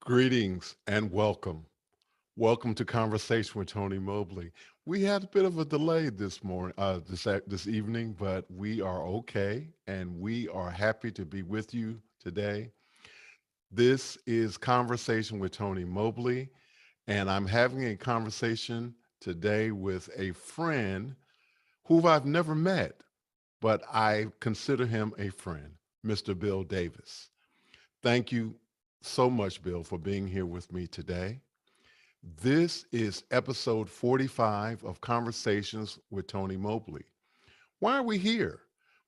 Greetings and welcome. Welcome to Conversation with Tony Mobley. We had a bit of a delay this morning, this evening, but we are okay, and we are happy to be with you today. This is Conversation with Tony Mobley, and I'm having a conversation today with a friend who I've never met, but I consider him a friend, Mr. Bill Davis. Thank you so much, Bill, for being here with me today. This is episode 45 of Conversations with Tony Mobley. Why are we here?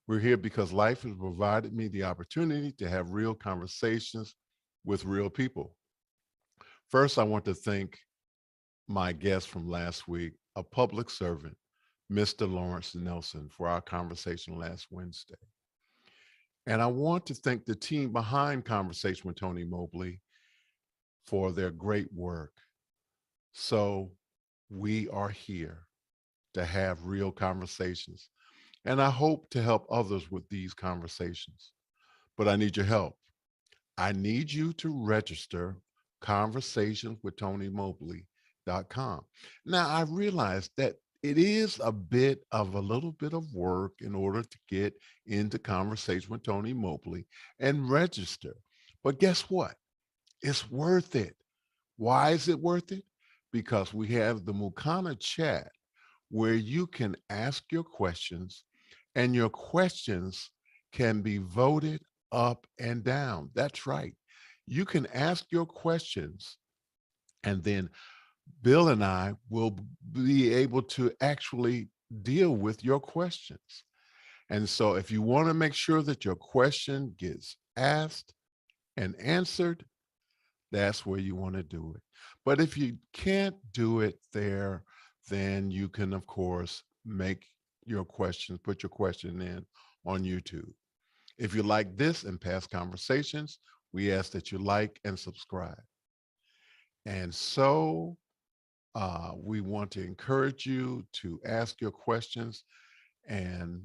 We're here because life has provided me the opportunity to have real conversations with real people. First, I want to thank my guest from last week, a public servant, Mr. Lawrence Nelson, for our conversation last Wednesday. And I want to thank the team behind Conversation with Tony Mobley for their great work. So we are here to have real conversations. And I hope to help others with these conversations. But I need your help. I need you to register conversationswithtonymobley.com. Now, I realize that it is a little bit of work in order to get into Conversation with Tony Mobley and register. But guess what? It's worth it. Why is it worth it? Because we have the Mukana chat where you can ask your questions and your questions can be voted up and down. That's right. You can ask your questions and then Bill and I will be able to actually deal with your questions. And so if you want to make sure that your question gets asked and answered, that's where you want to do it. But if you can't do it there, then you can, of course, put your question in on YouTube. If you like this and past conversations, we ask that you like and subscribe. And so we want to encourage you to ask your questions and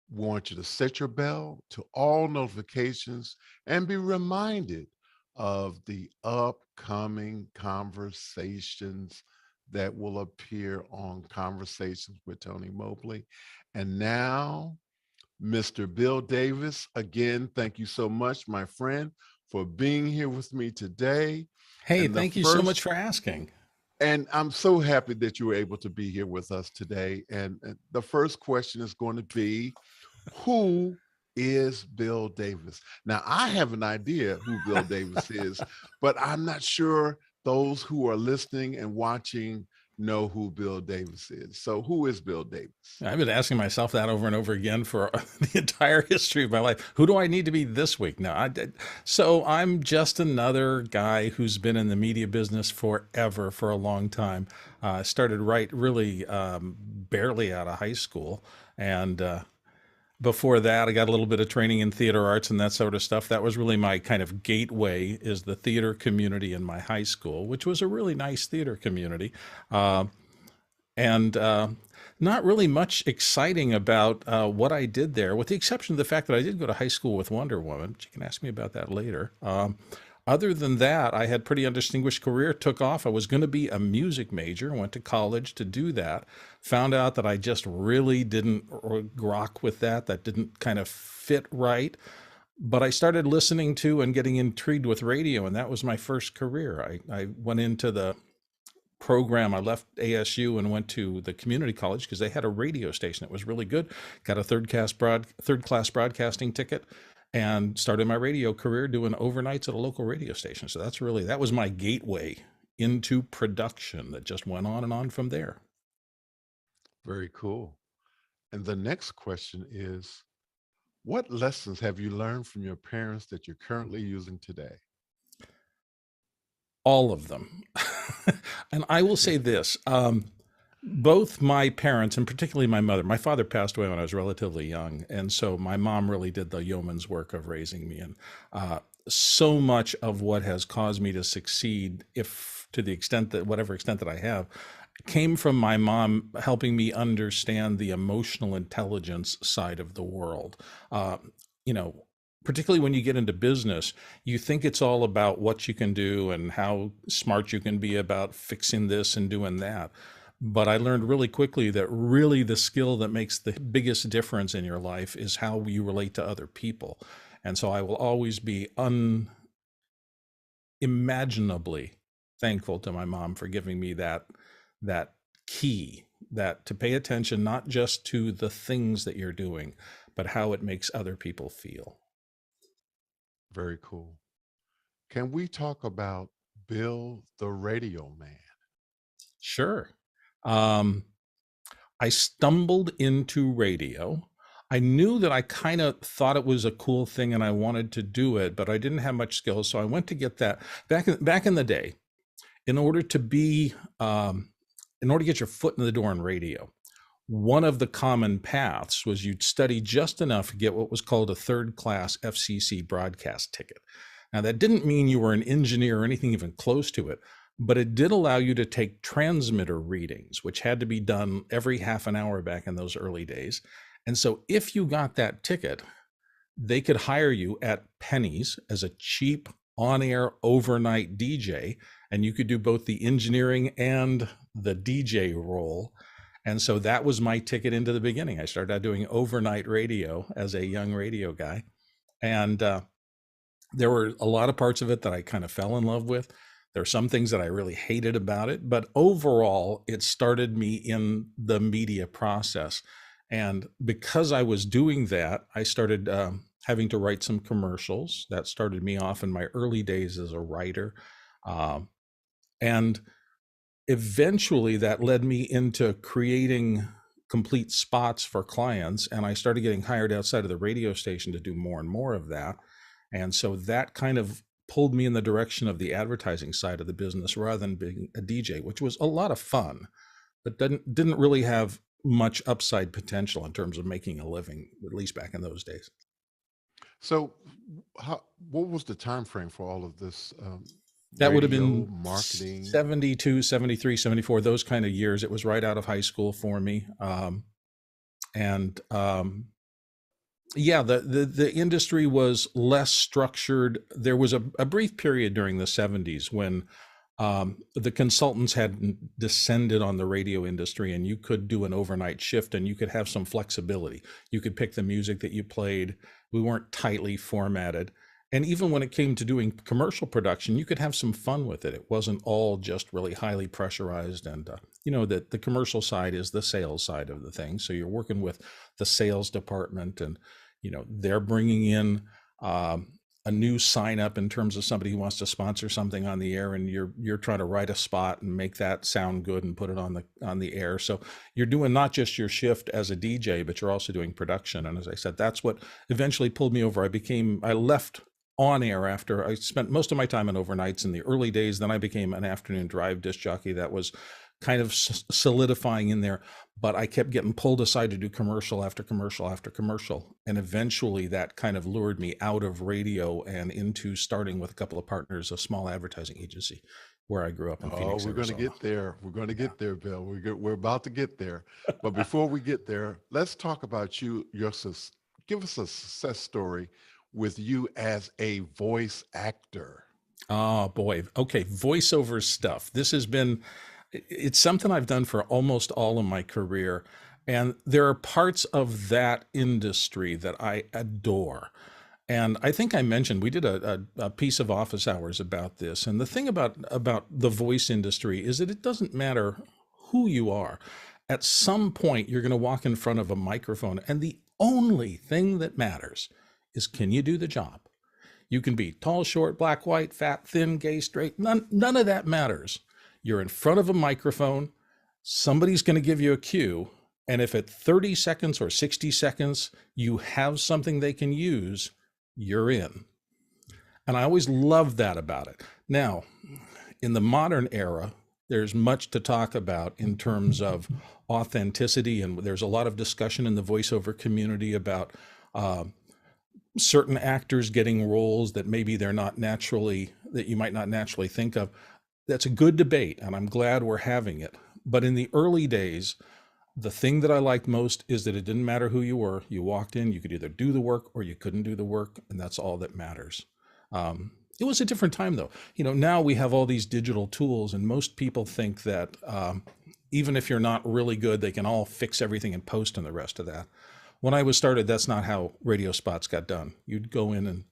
want you to set your bell to all notifications and be reminded of the upcoming conversations that will appear on Conversations with Tony Mobley. And now, Mr. Bill Davis, again, thank you so much, my friend, for being here with me today. Hey, And the thank you so much first for asking. and I'm so happy that you were able to be here with us today. And the first question is going to be, who is Bill Davis? Now, I have an idea who Bill Davis is, but I'm not sure those who are listening and watching know who Bill Davis is. So who is Bill Davis? I've been asking myself that over and over again for the entire history of my life. Who do I need to be this week? No, so I'm just another guy who's been in the media business forever, for a long time. Started right really barely out of high school. And before that, I got a little bit of training in theater arts and that sort of stuff. That was really my kind of gateway, is the theater community in my high school, which was a really nice theater community. And Not really much exciting about what I did there, with the exception of the fact that I did go to high school with Wonder Woman. But you can ask me about that later. Other than that, I had pretty undistinguished career, took off. I was going to be a music major, went to college to do that. Found out that I just really didn't rock with that. That didn't kind of fit right. But I started listening to and getting intrigued with radio, and that was my first career. I went into the program. I left ASU and went to the community college because they had a radio station that was really good. Got a third class broadcasting ticket, and started my radio career doing overnights at a local radio station. So that was my gateway into production that just went on and on from there. Very cool. And the next question is, what lessons have you learned from your parents that you're currently using today? All of them. And I will say this, both my parents, and particularly my mother, my father passed away when I was relatively young. And so my mom really did the yeoman's work of raising me. And so much of what has caused me to succeed, if to the extent that, whatever extent that I have, came from my mom helping me understand the emotional intelligence side of the world. Uh, you know, particularly when you get into business, you think it's all about what you can do and how smart you can be about fixing this and doing that. But I learned really quickly that really the skill that makes the biggest difference in your life is how you relate to other people. And so I will always be unimaginably thankful to my mom for giving me that key, that to pay attention not just to the things that you're doing, but how it makes other people feel. Very cool. Can we talk about Bill the Radio Man? Sure. Um, I stumbled into radio. I knew that I kind of thought it was a cool thing and I wanted to do it, but I didn't have much skill. So I went to get that back in the day. In order to be, in order to get your foot in the door in radio, one of the common paths was you'd study just enough to get what was called a third class FCC broadcast ticket. Now, that didn't mean you were an engineer or anything even close to it, but it did allow you to take transmitter readings, which had to be done every half an hour back in those early days. And so if you got that ticket, they could hire you at pennies as a cheap on-air overnight DJ, and you could do both the engineering and the DJ role. And so that was my ticket into the beginning. I started out doing overnight radio as a young radio guy. And there were a lot of parts of it that I kind of fell in love with. There are some things that I really hated about it, but overall, it started me in the media process. And because I was doing that, I started having to write some commercials. That started me off in my early days as a writer. And eventually that led me into creating complete spots for clients. And I started getting hired outside of the radio station to do more and more of that. And so that kind of pulled me in the direction of the advertising side of the business rather than being a DJ, which was a lot of fun, but didn't really have much upside potential in terms of making a living, at least back in those days. So, what was the time frame for all of this That would have radio been marketing? 72, 73, 74, those kind of years. It was right out of high school for me. And yeah, the industry was less structured. There was a brief period during the 70s when the consultants had descended on the radio industry, and you could do an overnight shift and you could have some flexibility. You could pick the music that you played. We weren't tightly formatted. And even when it came to doing commercial production, you could have some fun with it. It wasn't all just really highly pressurized. And, that the commercial side is the sales side of the thing. So you're working with the sales department and, they're bringing in a new sign up in terms of somebody who wants to sponsor something on the air, and you're trying to write a spot and make that sound good and put it on the air. So you're doing not just your shift as a DJ, but you're also doing production. And as I said, that's what eventually pulled me over. I left on air after I spent most of my time in overnights in the early days. Then I became an afternoon drive disc jockey. That was kind of solidifying in there, but I kept getting pulled aside to do commercial after commercial after commercial. And eventually that kind of lured me out of radio and into starting with a couple of partners, a small advertising agency where I grew up in Oh, Phoenix, we're going to Arizona. get there. We're going to Yeah. get there, Bill. We're about to get there. But before we get there, let's talk about you. Give us a success story with you as a voice actor. Oh boy. Okay. Voiceover stuff. It's something I've done for almost all of my career. And there are parts of that industry that I adore. And I think I mentioned we did a piece of office hours about this. And the thing about the voice industry is that it doesn't matter who you are. At some point, you're going to walk in front of a microphone, and the only thing that matters is, can you do the job? You can be tall, short, black, white, fat, thin, gay, straight. None of that matters. You're in front of a microphone. Somebody's going to give you a cue. And if at 30 seconds or 60 seconds, you have something they can use, you're in. And I always loved that about it. Now, in the modern era, there's much to talk about in terms of authenticity. And there's a lot of discussion in the voiceover community about certain actors getting roles that maybe that you might not naturally think of. That's a good debate, and I'm glad we're having it. But in the early days, The thing that I liked most is that it didn't matter who you were. You walked in, you could either do the work or you couldn't do the work, and that's all that matters. It was a different time, though. Now we have all these digital tools, and most people think that even if you're not really good, they can all fix everything in post and the rest of that. When I was started, that's not how radio spots got done. You'd go in and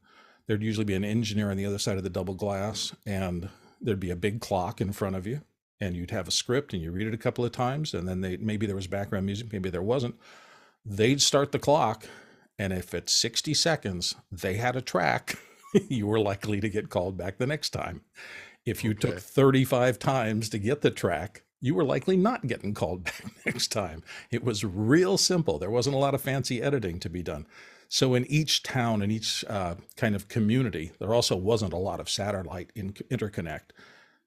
there'd usually be an engineer on the other side of the double glass, and there'd be a big clock in front of you, and you'd have a script and you read it a couple of times, and then maybe there was background music, maybe there wasn't. They'd start the clock, and if at 60 seconds they had a track, you were likely to get called back the next time. If you took Okay. 35 times to get the track, you were likely not getting called back next time. It was real simple. There wasn't a lot of fancy editing to be done. So in each town, in each kind of community, there also wasn't a lot of satellite interconnect.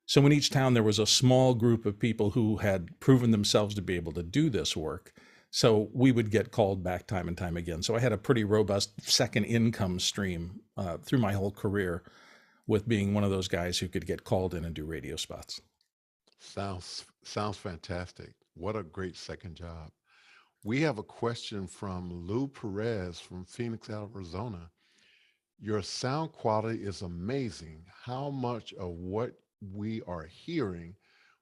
So in each town, there was a small group of people who had proven themselves to be able to do this work. So we would get called back time and time again. So I had a pretty robust second income stream through my whole career with being one of those guys who could get called in and do radio spots. Sounds fantastic. What a great second job. We have a question from Lou Perez from Phoenix, Arizona. Your sound quality is amazing. How much of what we are hearing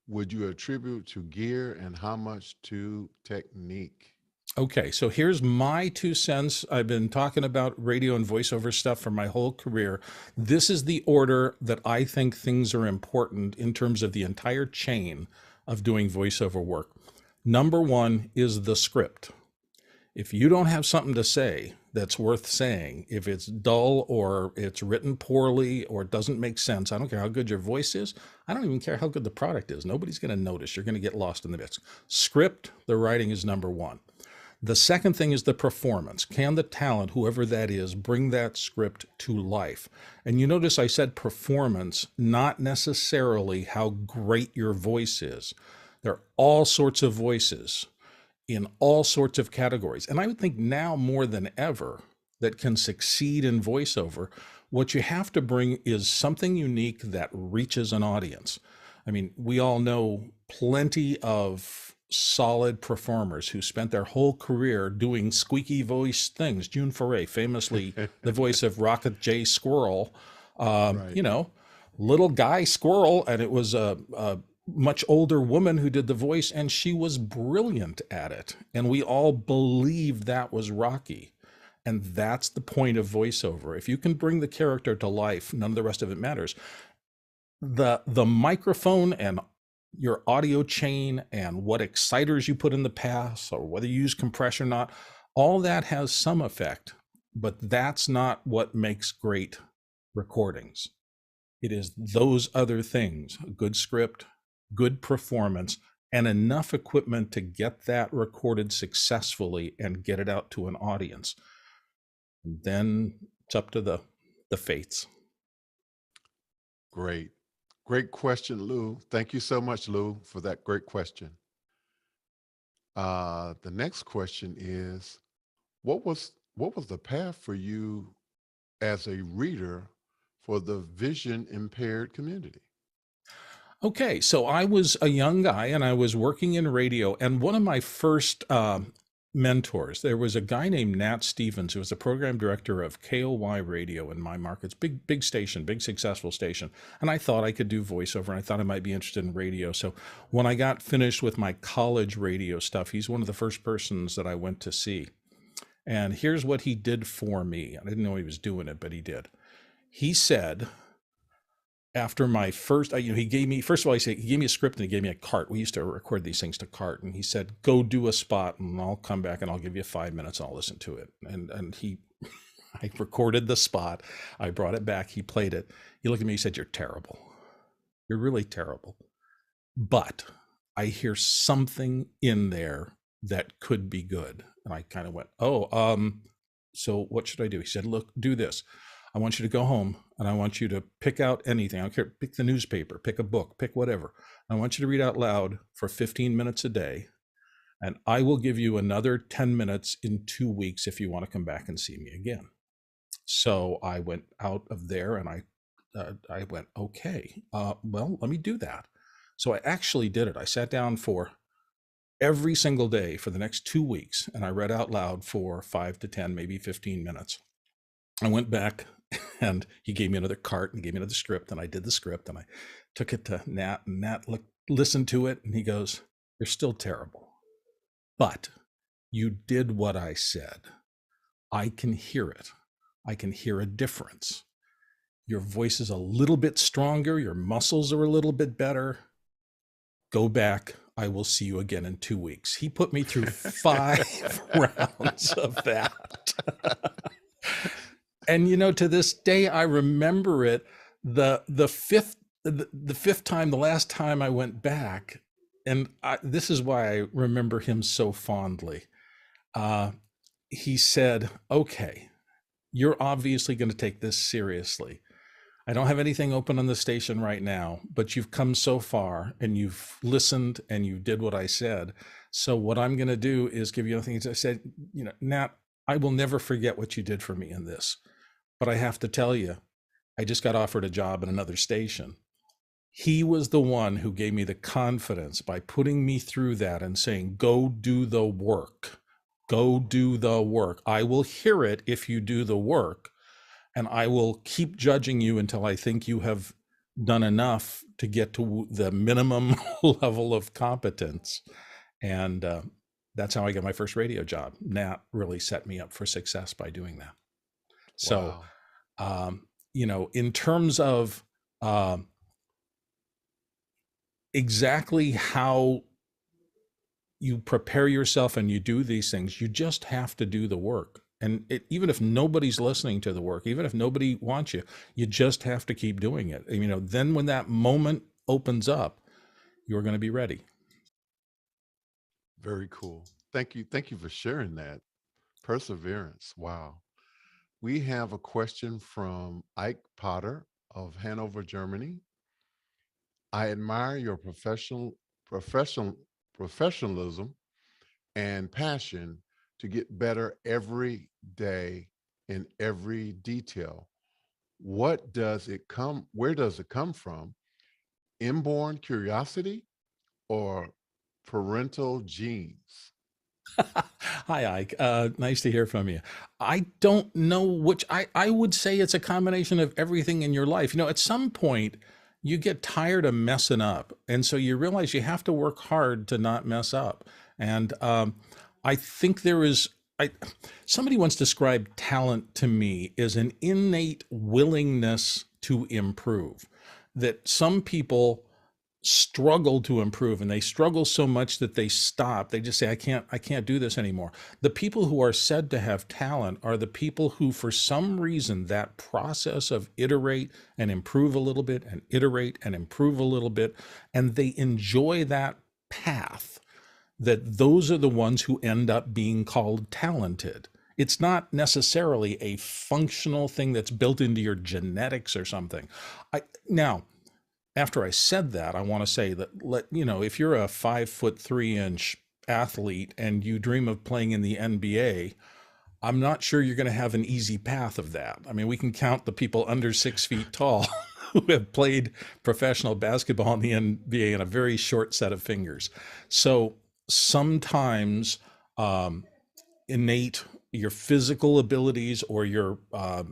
would you attribute to gear and how much to technique? Okay, so here's my 2 cents. I've been talking about radio and voiceover stuff for my whole career. This is the order that I think things are important in terms of the entire chain of doing voiceover work. Number one is the script. If you don't have something to say that's worth saying, if it's dull or it's written poorly or it doesn't make sense, I don't care how good your voice is. I don't even care how good the product is. Nobody's going to notice. You're going to get lost in the mix. Script, the writing is number one. The second thing is the performance. Can the talent, whoever that is, bring that script to life? And you notice I said performance, not necessarily how great your voice is. There are all sorts of voices in all sorts of categories. And I would think now more than ever that can succeed in voiceover, what you have to bring is something unique that reaches an audience. I mean, we all know plenty of solid performers who spent their whole career doing squeaky voice things. June Foray, famously the voice of Rocket J. Squirrel, Right. little guy squirrel, and it was a much older woman who did the voice, and she was brilliant at it. And we all believed that was Rocky. And that's the point of voiceover. If you can bring the character to life, none of the rest of it matters. The microphone and your audio chain and what exciters you put in the pass or whether you use compression or not, all that has some effect, but that's not what makes great recordings. It is those other things: a good script, good performance, and enough equipment to get that recorded successfully and get it out to an audience. And then it's up to the fates. Great. Great question, Lou. Thank you so much, Lou, for that great question. The next question is, what was the path for you as a reader for the vision impaired community? Okay, so I was a young guy and I was working in radio, and one of my first mentors, there was a guy named Nat Stevens who was the program director of KOY Radio in my markets, big station, big successful station. And I thought I could do voiceover, and I thought I might be interested in radio. So when I got finished with my college radio stuff, he's one of the first persons that I went to see. And here's what he did for me. I didn't know he was doing it, but he did. He said, after my first, he gave me, first of all, he gave me a script and he gave me a cart. We used to record these things to cart. And he said, go do a spot and I'll come back and I'll give you 5 minutes and I'll listen to it. And I recorded the spot. I brought it back. He played it. He looked at me, he said, you're terrible. You're really terrible. But I hear something in there that could be good. And I kind of went, so what should I do? He said, look, do this. I want you to go home and I want you to pick out anything. I don't care. Pick the newspaper, pick a book, pick whatever. I want you to read out loud for 15 minutes a day. And I will give you another 10 minutes in 2 weeks if you want to come back and see me again. So I went out of there and I went, okay, well, let me do that. So I actually did it. I sat down for every single day for the next 2 weeks. And I read out loud for 5 to 10, maybe 15 minutes. I went back and he gave me another cart and gave me another script. And I did the script and I took it to Nat, and Nat listened to it and he goes, "You're still terrible, but you did what I said. I can hear it. I can hear a difference. Your voice is a little bit stronger. Your muscles are a little bit better. Go back. I will see you again in 2 weeks." He put me through 5 rounds of that. And to this day, I remember it. The fifth time, the last time I went back, and this is why I remember him so fondly. Uh, he said, "Okay, you're obviously going to take this seriously. I don't have anything open on the station right now, but you've come so far and you've listened and you did what I said. So what I'm going to do is give you other things." I said, "Nat, I will never forget what you did for me in this, but I have to tell you, I just got offered a job at another station." He was the one who gave me the confidence by putting me through that and saying, "Go do the work. Go do the work. I will hear it if you do the work, and I will keep judging you until I think you have done enough to get to the minimum level of competence." And that's how I got my first radio job. Nat really set me up for success by doing that. So, Wow. in terms of exactly how you prepare yourself and you do these things, you just have to do the work. And even if nobody's listening to the work, even if nobody wants you, you just have to keep doing it. Then when that moment opens up, you're going to be ready. Very cool. Thank you. Thank you for sharing that. Perseverance. Wow. We have a question from Ike Potter of Hanover, Germany. "I admire your professional professionalism and passion to get better every day in every detail. Where does it come from? Inborn curiosity or parental genes?" Hi, Ike. Nice to hear from you. I don't know which, I would say it's a combination of everything in your life. At some point, you get tired of messing up. And so you realize you have to work hard to not mess up. And I think somebody once described talent to me as an innate willingness to improve. That some people struggle to improve, and they struggle so much that they stop. They just say, I can't do this anymore. The people who are said to have talent are the people who, for some reason, that process of iterate and improve a little bit and iterate and improve a little bit, and they enjoy that path, that those are the ones who end up being called talented. It's not necessarily a functional thing that's built into your genetics or something. Now, after I said that, I want to say that, if you're a 5'3" athlete and you dream of playing in the NBA, I'm not sure you're going to have an easy path of that. I mean, we can count the people under 6 feet tall who have played professional basketball in the NBA in a very short set of fingers. So sometimes innate, your physical abilities, or your I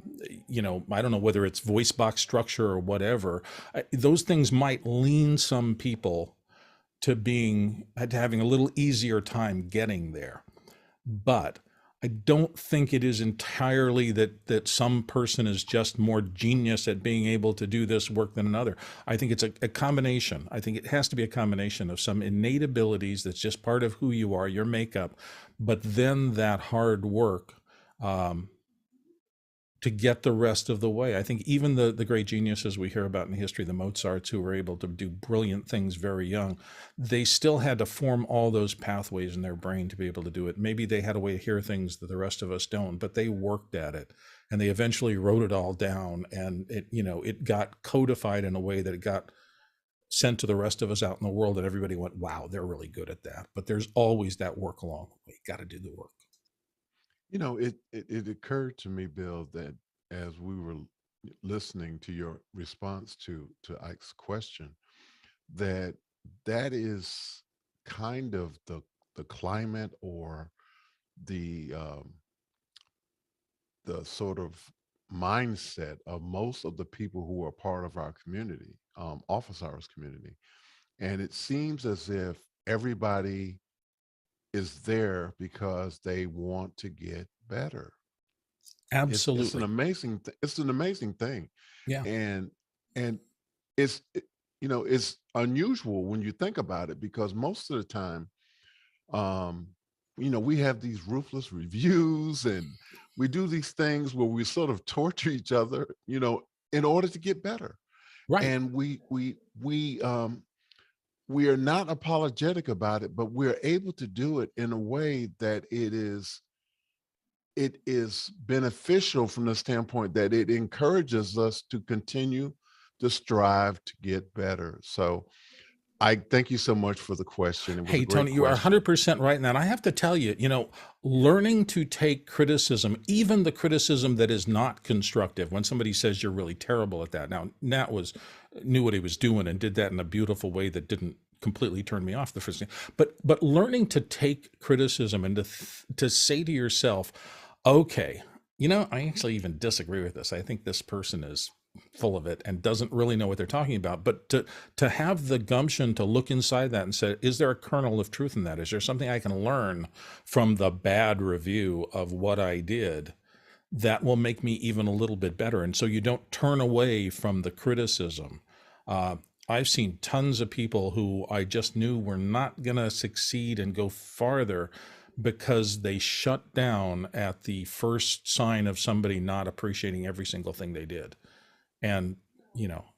don't know whether it's voice box structure or whatever, those things might lean some people to having a little easier time getting there. But I don't think it is entirely that some person is just more genius at being able to do this work than another. I think it's a combination. I think it has to be a combination of some innate abilities that's just part of who you are, your makeup, but then that hard work um, to get the rest of the way. I think even the great geniuses we hear about in history, the Mozarts who were able to do brilliant things very young, they still had to form all those pathways in their brain to be able to do it. Maybe they had a way to hear things that the rest of us don't, but they worked at it and they eventually wrote it all down, and it got codified in a way that it got sent to the rest of us out in the world, and everybody went, wow, they're really good at that. But there's always that work along the way. Got to do the work. It occurred to me, Bill, that as we were listening to your response to Ike's question, that that is kind of the climate or the the sort of mindset of most of the people who are part of our community, office hours community. And it seems as if everybody is there because they want to get better. It's an Absolutely. it's an amazing thing, Yeah. and and it's it's unusual when you think about it because most of the time, um, we have these ruthless reviews and we do these things where we sort of torture each other, in order to get better. Right. And we are not apologetic about it, but we're able to do it in a way that it is beneficial from the standpoint that it encourages us to continue to strive to get better. So I thank you so much for the question. It was a Hey, great Tony, you are question. 100% right in that. I have to tell you, learning to take criticism, even the criticism that is not constructive, when somebody says you're really terrible at that. Now, Nat knew what he was doing and did that in a beautiful way that didn't completely turn me off the first thing. But learning to take criticism and to say to yourself, okay, I actually even disagree with this. I think this person is full of it and doesn't really know what they're talking about. But to have the gumption to look inside that and say, is there a kernel of truth in that? Is there something I can learn from the bad review of what I did that will make me even a little bit better? And so you don't turn away from the criticism. Uh, I've seen tons of people who I just knew were not going to succeed and go farther because they shut down at the first sign of somebody not appreciating every single thing they did. And,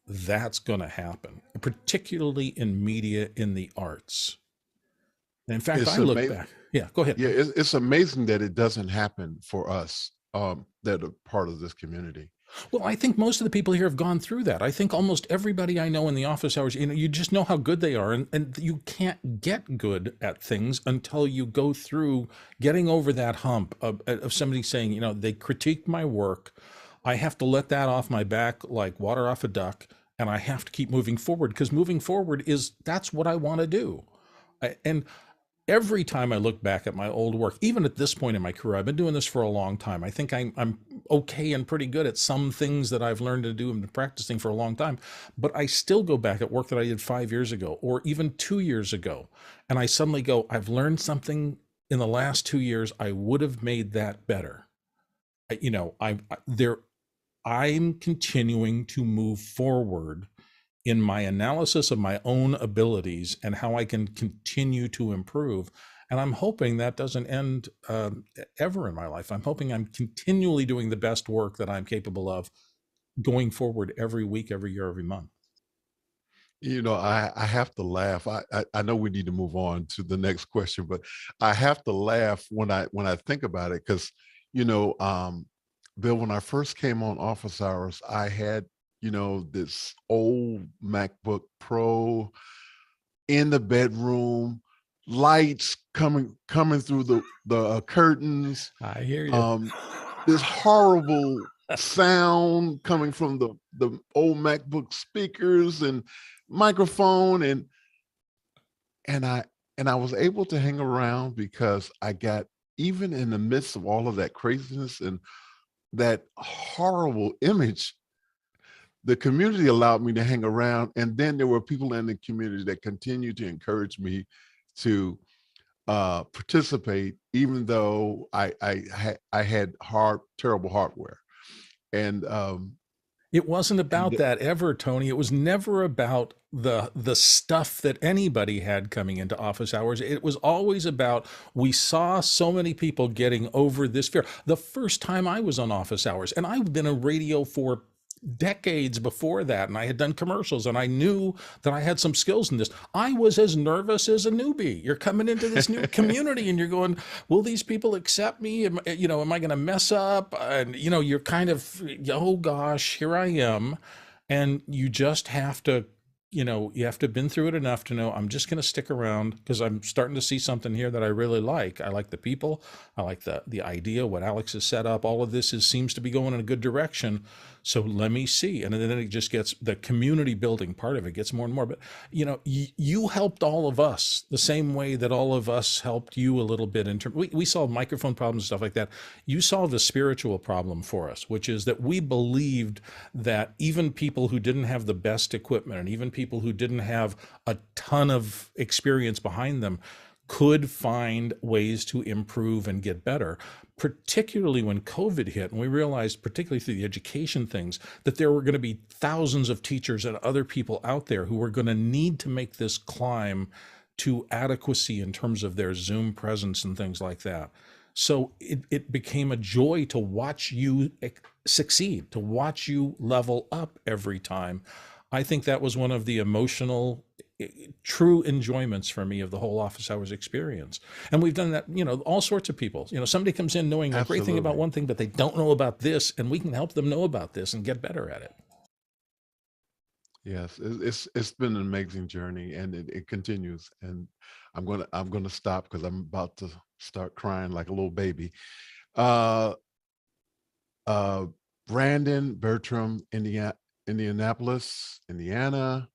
that's going to happen, particularly in media, in the arts. And in fact, It's I look amazing. back. Yeah, go ahead. Yeah, it's amazing that it doesn't happen for us, that are part of this community. Well, I think most of the people here have gone through that. I think almost everybody I know in the office hours, you just know how good they are. And you can't get good at things until you go through getting over that hump of somebody saying, they critiqued my work. I have to let that off my back like water off a duck. And I have to keep moving forward because moving forward that's what I want to do. And every time I look back at my old work, even at this point in my career, I've been doing this for a long time. I think I'm okay and pretty good at some things that I've learned to do and been practicing for a long time. But I still go back at work that I did 5 years ago or even 2 years ago. And I suddenly go, I've learned something in the last 2 years. I would have made that better. I'm continuing to move forward in my analysis of my own abilities and how I can continue to improve. And I'm hoping that doesn't end ever in my life. I'm hoping I'm continually doing the best work that I'm capable of going forward every week, every year, every month. I have to laugh. I know we need to move on to the next question, but I have to laugh when I think about it because, you know, um, Bill, when I first came on office hours, I had, this old MacBook Pro in the bedroom, lights coming through the curtains, I hear you. um, this horrible sound coming from the old MacBook speakers and microphone, and I and I was able to hang around because I got, even in the midst of all of that craziness and that horrible image, the community allowed me to hang around, and then there were people in the community that continued to encourage me to participate, even though I had terrible hardware, and It wasn't and about that ever, Tony. It was never about the stuff that anybody had coming into office hours. It was always about we saw so many people getting over this fear. The first time I was on office hours, and I've been in radio for decades before that, and I had done commercials, and I knew that I had some skills in this. I was as nervous as a newbie. You're coming into this new community, and you're going, "Will these people accept me? Am I going to mess up?" And you're kind of, oh gosh, here I am, and you just have to you have to have been through it enough to know I'm just going to stick around because I'm starting to see something here that I really like. I like the people. I like the idea, what Alex has set up. All of this seems to be going in a good direction. So let me see. And then it just gets the community building part of it gets more and more. But, you helped all of us the same way that all of us helped you a little bit in terms. We solved microphone problems and stuff like that. You solved a spiritual problem for us, which is that we believed that even people who didn't have the best equipment and even people who didn't have a ton of experience behind them could find ways to improve and get better, particularly when COVID hit. And we realized, particularly through the education things, that there were going to be thousands of teachers and other people out there who were going to need to make this climb to adequacy in terms of their Zoom presence and things like that. So it became a joy to watch you succeed, to watch you level up every time. I think that was one of the emotional, true enjoyments for me of the whole office hours experience. And we've done that, all sorts of people. Somebody comes in knowing a great thing about Absolutely. one thing, but they don't know about this, and we can help them know about this and get better at it. Yes, it's been an amazing journey, and it continues. And I'm gonna stop because I'm about to start crying like a little baby. Uh, uh, Brandon Bertram, Indianapolis, Indiana.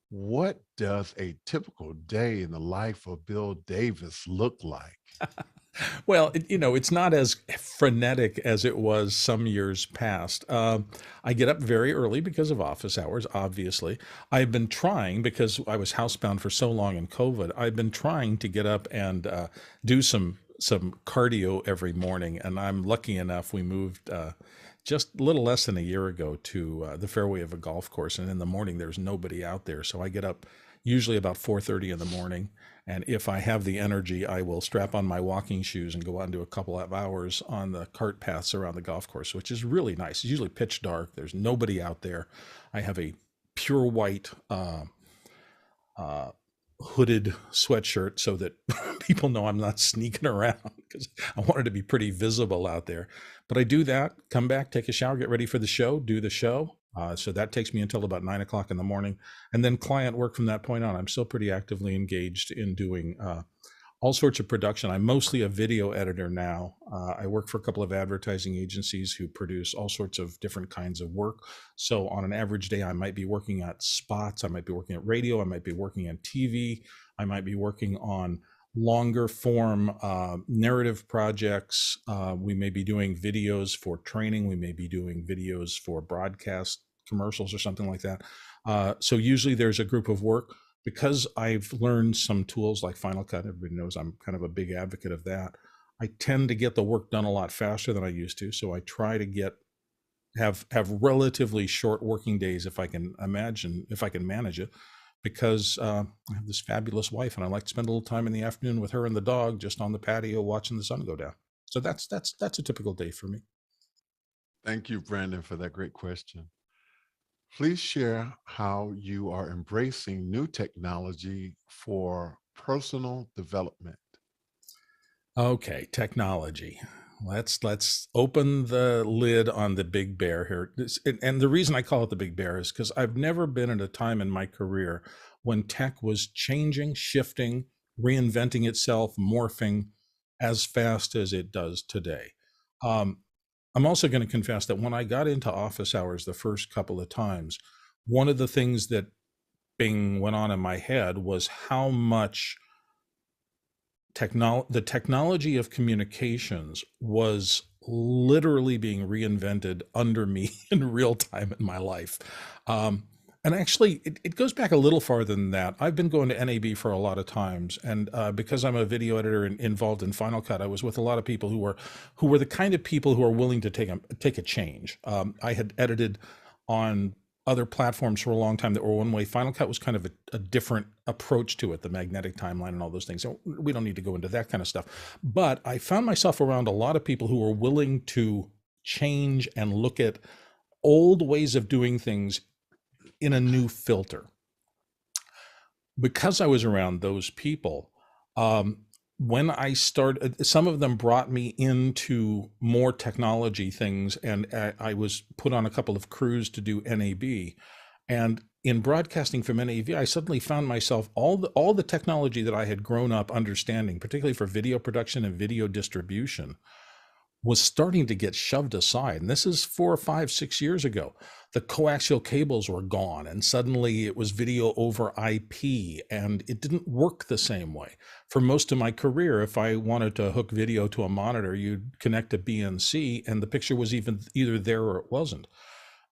What does a typical day in the life of Bill Davis look like? Well, it's not as frenetic as it was some years past. I get up very early because of office hours, obviously. I've been trying, because I was housebound for so long in COVID, I've been trying to get up and do some cardio every morning. And I'm lucky enough, we moved just a little less than a year ago to the fairway of a golf course. And in the morning, there's nobody out there. So I get up usually about 4:30 in the morning. And if I have the energy, I will strap on my walking shoes and go out and do a couple of hours on the cart paths around the golf course, which is really nice. It's usually pitch dark. There's nobody out there. I have a pure white uh, hooded sweatshirt so that people know I'm not sneaking around, because I want it to be pretty visible out there. But I do that, come back, take a shower, get ready for the show, do the show. So that takes me until about 9 o'clock in the morning. And then client work from that point on. I'm still pretty actively engaged in doing all sorts of production. I'm mostly a video editor now. I work for a couple of advertising agencies who produce all sorts of different kinds of work. So on an average day, I might be working at spots, I might be working at radio, I might be working on TV, I might be working on longer form narrative projects. We may be doing videos for training, we may be doing videos for broadcast commercials or something like that. So usually there's a group of work. Because I've learned some tools like Final Cut, everybody knows I'm kind of a big advocate of that. I tend to get the work done a lot faster than I used to. So I try to have relatively short working days if I can manage it, because I have this fabulous wife and I like to spend a little time in the afternoon with her and the dog just on the patio watching the sun go down. So that's a typical day for me. Thank you, Brandon, for that great question. Please share how you are embracing new technology for personal development. Okay, technology. Let's open the lid on the big bear here. And the reason I call it the big bear is because I've never been at a time in my career when tech was changing, shifting, reinventing itself, morphing as fast as it does today. Um, I'm also going to confess that when I got into office hours the first couple of times, one of the things that bing went on in my head was how much the technology of communications was literally being reinvented under me in real time in my life. And actually, it goes back a little farther than that. I've been going to NAB for a lot of times, and because I'm a video editor and involved in Final Cut, I was with a lot of people who were the kind of people who are willing to take a change. I had edited on other platforms for a long time that were one way. Final Cut was kind of a different approach to it, the magnetic timeline and all those things. So we don't need to go into that kind of stuff. But I found myself around a lot of people who were willing to change and look at old ways of doing things in a new filter. Because I was around those people, um, when I started, some of them brought me into more technology things, and I was put on a couple of crews to do NAB. And in broadcasting from NAV, I suddenly found myself all the technology that I had grown up understanding, particularly for video production and video distribution, was starting to get shoved aside. And this is 4 or 5, 6 years ago. The coaxial cables were gone, and suddenly it was video over IP, and it didn't work the same way. For most of my career, if I wanted to hook video to a monitor, you'd connect a BNC, and the picture was either there or it wasn't.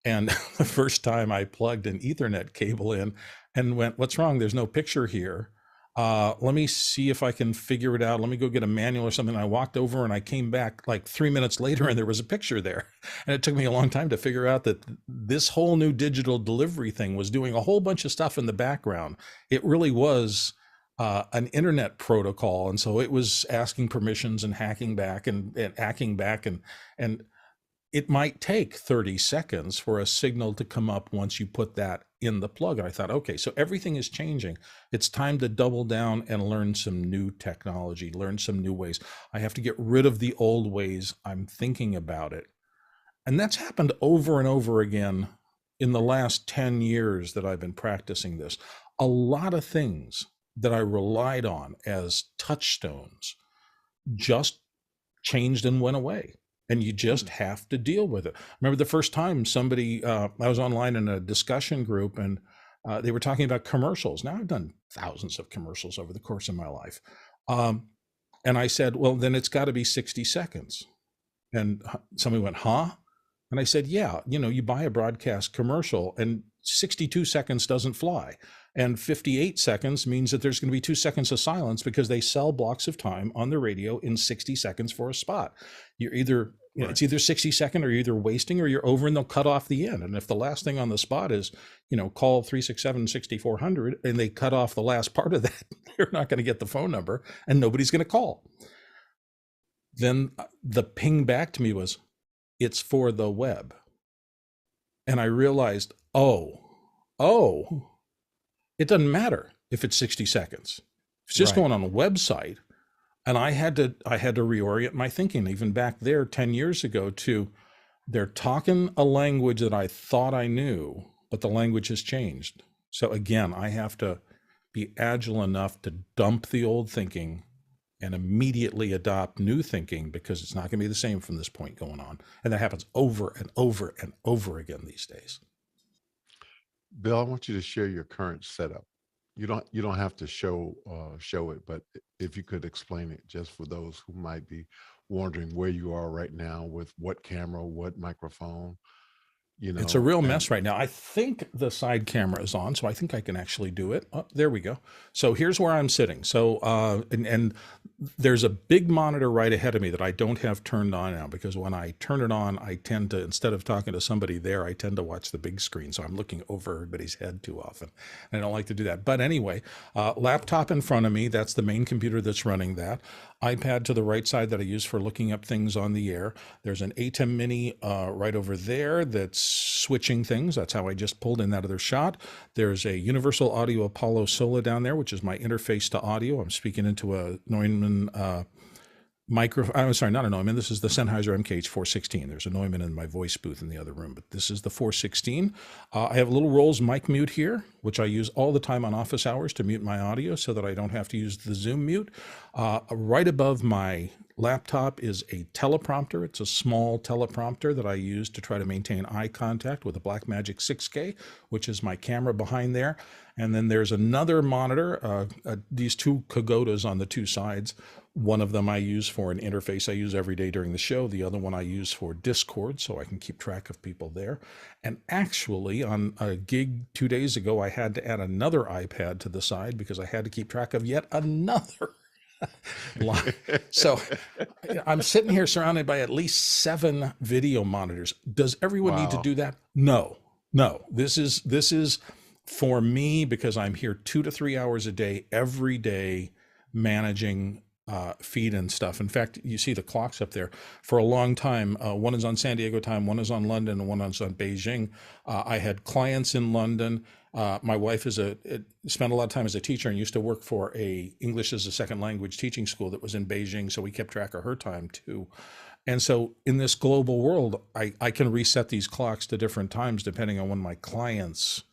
And the first time I plugged an Ethernet cable in and went, "What's wrong? There's no picture here. Let me see if I can figure it out. Let me go get a manual or something." I walked over and I came back like 3 minutes later and there was a picture there. And it took me a long time to figure out that this whole new digital delivery thing was doing a whole bunch of stuff in the background. It really was an internet protocol. And so it was asking permissions and hacking back and hacking back. And it might take 30 seconds for a signal to come up once you put that in the plug. And I thought, okay, so everything is changing. It's time to double down and learn some new technology, learn some new ways. I have to get rid of the old ways. I'm thinking about it. And that's happened over and over again in the last 10 years that I've been practicing this. A lot of things that I relied on as touchstones just changed and went away. And you just have to deal with it. I remember the first time I was online in a discussion group, and they were talking about commercials. Now, I've done thousands of commercials over the course of my life. And I said, well, then it's got to be 60 seconds. And somebody went, huh? And I said, yeah, you buy a broadcast commercial and 62 seconds doesn't fly. And 58 seconds means that there's going to be 2 seconds of silence because they sell blocks of time on the radio in 60 seconds for a spot. You're either, Right. it's either 60 seconds or you're either wasting or you're over, and they'll cut off the end. And if the last thing on the spot is, call 367-6400, and they cut off the last part of that, they're not going to get the phone number and nobody's going to call. Then the ping back to me was, it's for the web. And I realized, oh, it doesn't matter if it's 60 seconds. It's just Right. going on a website. And I had to reorient my thinking even back there 10 years ago to, they're talking a language that I thought I knew, but the language has changed. So again, I have to be agile enough to dump the old thinking and immediately adopt new thinking, because it's not going to be the same from this point going on. And that happens over and over and over again these days. Bill, I want you to share your current setup. You don't have to show it, but if you could explain it just for those who might be wondering where you are right now with what camera, what microphone, It's a real and mess right now. I think the side camera is on, so I think I can actually do it. Oh, there we go. So here's where I'm sitting. So, and there's a big monitor right ahead of me that I don't have turned on now, because when I turn it on, I tend to, instead of talking to somebody there, I tend to watch the big screen. So I'm looking over everybody's head too often. And I don't like to do that. But anyway, laptop in front of me, that's the main computer that's running that. iPad to the right side that I use for looking up things on the air. There's an ATEM Mini right over there that's switching things. That's how I just pulled in that other shot. There's a Universal Audio Apollo Sola down there, which is my interface to audio. I'm speaking into a Neumann I'm sorry, not a Neumann. This is the Sennheiser MKH 416. There's a Neumann in my voice booth in the other room, but this is the 416. I have a little Rolls mic mute here, which I use all the time on office hours to mute my audio so that I don't have to use the Zoom mute. Right above my laptop is a teleprompter. It's a small teleprompter that I use to try to maintain eye contact with a Blackmagic 6K, which is my camera behind there. And then there's another monitor, these two Kagotas on the two sides. One of them I use for an interface I use every day during the show. The other one I use for Discord, so I can keep track of people there. And actually, on a gig 2 days ago, I had to add another iPad to the side because I had to keep track of yet another line. So I'm sitting here surrounded by at least 7 video monitors. Does everyone need to wow. do that? No. This is for me, because I'm here 2 to 3 hours a day, every day, managing feed and stuff. In fact, you see the clocks up there. For a long time, one is on San Diego time, one is on London, and one is on Beijing. I had clients in London. My wife spent a lot of time as a teacher and used to work for a English as a second language teaching school that was in Beijing, so we kept track of her time too. And so in this global world, I can reset these clocks to different times depending on when my clients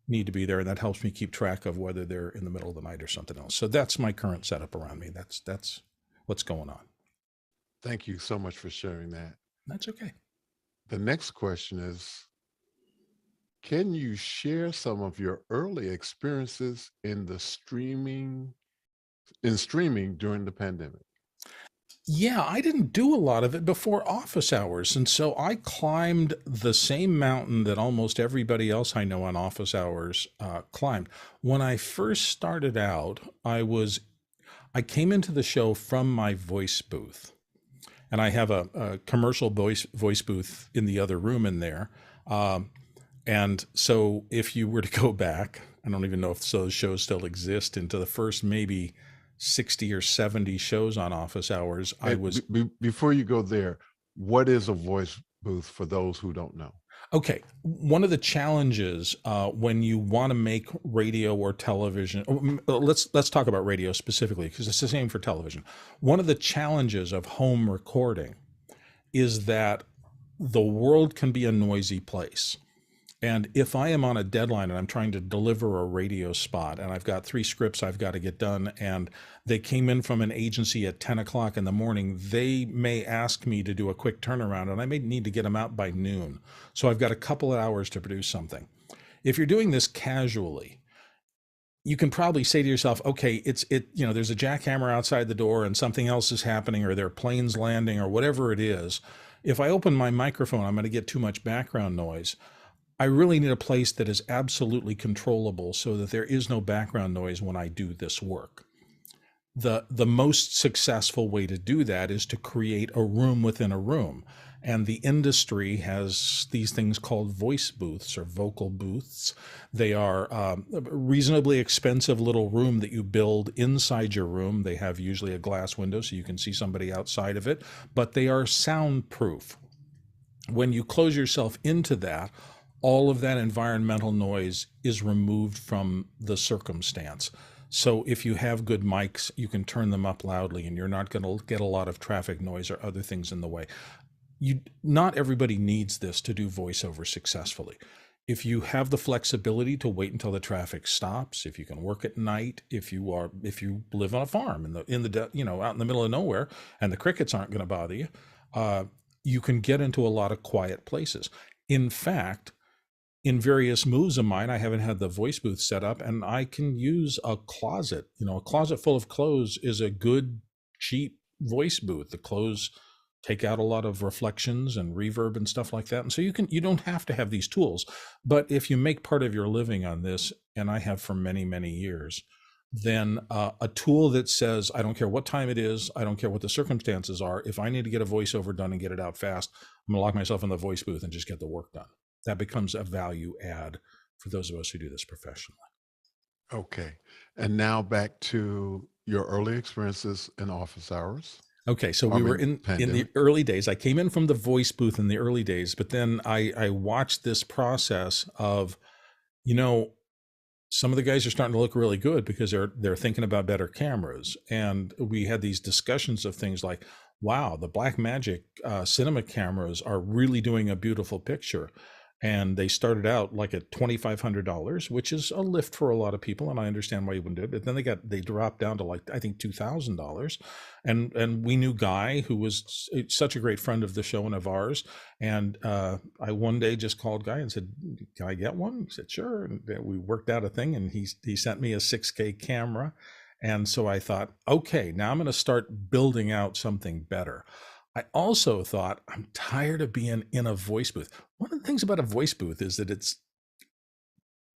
need to be there, and that helps me keep track of whether they're in the middle of the night or something else. So that's my current setup around me. That's what's going on. Thank you so much for sharing that. That's okay. The next question is, can you share some of your early experiences in streaming during the pandemic? Yeah, I didn't do a lot of it before office hours. And so I climbed the same mountain that almost everybody else I know on office hours climbed. When I first started out, I came into the show from my voice booth, and I have a commercial voice booth in the other room in there. Um, and so if you were to go back, I don't even know if those shows still exist, into the first maybe 60 or 70 shows on office hours, I And was before you go there, what is a voice booth for those who don't know? okay. One of the challenges when you want to make radio or television, let's talk about radio specifically because it's the same for television. One of the challenges of home recording is that the world can be a noisy place. And if I am on a deadline and I'm trying to deliver a radio spot and I've got 3 scripts I've got to get done, and they came in from an agency at 10 o'clock in the morning, they may ask me to do a quick turnaround and I may need to get them out by noon. So I've got a couple of hours to produce something. If you're doing this casually, you can probably say to yourself, okay, there's a jackhammer outside the door and something else is happening, or there are planes landing or whatever it is. If I open my microphone, I'm going to get too much background noise. I really need a place that is absolutely controllable so that there is no background noise when I do this work. The most successful way to do that is to create a room within a room. And the industry has these things called voice booths or vocal booths. They are a reasonably expensive little room that you build inside your room. They have usually a glass window so you can see somebody outside of it, but they are soundproof. When you close yourself into that, all of that environmental noise is removed from the circumstance. So if you have good mics, you can turn them up loudly and you're not going to get a lot of traffic noise or other things in the way. Not everybody needs this to do voiceover successfully. If you have the flexibility to wait until the traffic stops, if you can work at night, if you live on a farm out in the middle of nowhere and the crickets aren't going to bother you, you can get into a lot of quiet places. In fact, in various moves of mine, I haven't had the voice booth set up, and I can use a closet. A closet full of clothes is a good, cheap voice booth. The clothes take out a lot of reflections and reverb and stuff like that. And so you don't have to have these tools. But if you make part of your living on this, and I have for many, many years, then a tool that says, I don't care what time it is, I don't care what the circumstances are, if I need to get a voiceover done and get it out fast, I'm gonna lock myself in the voice booth and just get the work done. That becomes a value add for those of us who do this professionally. Okay. And now back to your early experiences in office hours. Okay, so I we were mean, in the pandemic. early days. I came in from the voice booth in the early days, but then I watched this process of, you know, some of the guys are starting to look really good because they're thinking about better cameras, and we had these discussions of things like, wow, the Blackmagic cinema cameras are really doing a beautiful picture. And they started out like at $2,500, which is a lift for a lot of people, and I understand why you wouldn't do it. But then they dropped down to like I think $2,000, and we knew Guy, who was such a great friend of the show and of ours, and I one day just called Guy and said, "Can I get one?" He said, "Sure." And we worked out a thing, and he sent me a 6K camera, and so I thought, okay, now I'm going to start building out something better. I also thought, I'm tired of being in a voice booth. One of the things about a voice booth is that it's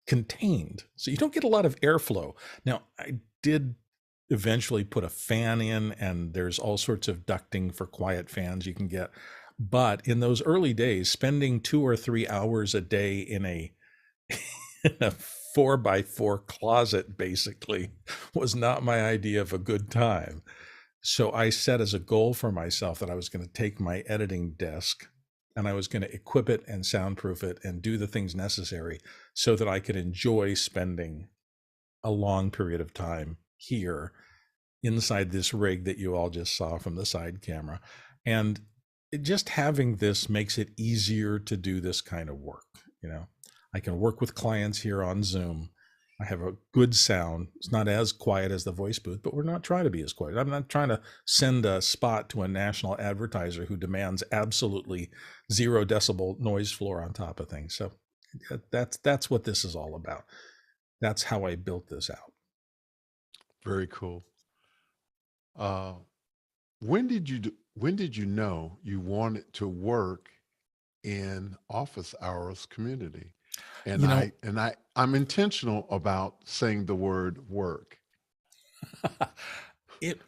contained, so you don't get a lot of airflow. Now, I did eventually put a fan in, and there's all sorts of ducting for quiet fans you can get. But in those early days, spending 2 or 3 hours a day in a in a 4x4 closet basically was not my idea of a good time. So I set as a goal for myself that I was going to take my editing desk and I was going to equip it and soundproof it and do the things necessary so that I could enjoy spending a long period of time here inside this rig that you all just saw from the side camera. And just having this makes it easier to do this kind of work, you know? I can work with clients here on Zoom. I have a good sound. It's not as quiet as the voice booth, but we're not trying to be as quiet. I'm not trying to send a spot to a national advertiser who demands absolutely 0 decibel noise floor on top of things. So that's what this is all about. That's how I built this out. Very cool. Uh, when did you know you wanted to work in office hours community? And You know, I'm intentional about saying the word work. it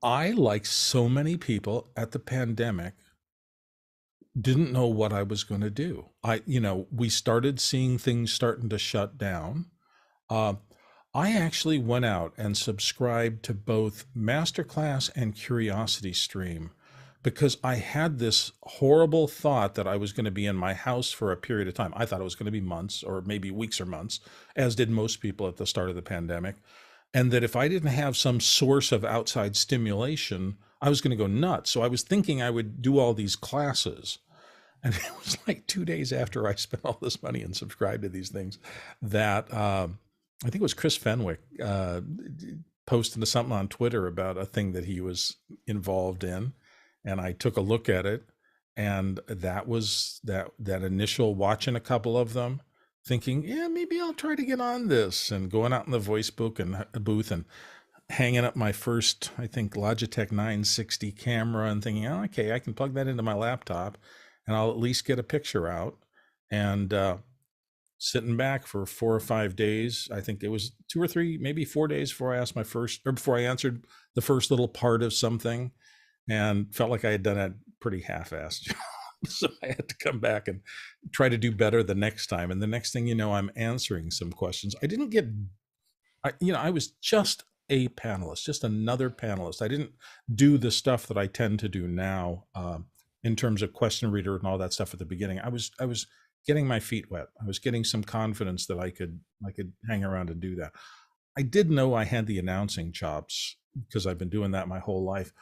I, like so many people at the pandemic, didn't know what I was going to do. We started seeing things starting to shut down. Uh, I actually went out and subscribed to both Masterclass and Curiosity Stream because I had this horrible thought that I was going to be in my house for a period of time. I thought it was going to be months or maybe weeks or months, as did most people at the start of the pandemic. And that if I didn't have some source of outside stimulation, I was going to go nuts. So I was thinking I would do all these classes. And it was like 2 days after I spent all this money and subscribed to these things that I think it was Chris Fenwick posted something on Twitter about a thing that he was involved in. And I took a look at it. And that was that initial watching a couple of them, thinking, yeah, maybe I'll try to get on this, and going out in the voice book and booth and hanging up my first, I think, Logitech 960 camera and thinking, oh, okay, I can plug that into my laptop and I'll at least get a picture out. And sitting back for 4 or 5 days. I think it was 2 or 3, maybe 4 days before I asked before I answered the first little part of something, and felt like I had done a pretty half-assed job. So I had to come back and try to do better the next time. And the next thing you know, I'm answering some questions. I was just a panelist, just another panelist. I didn't do the stuff that I tend to do now in terms of question reader and all that stuff at the beginning. I was getting my feet wet. I was getting some confidence that I could hang around and do that. I did know I had the announcing chops because I've been doing that my whole life,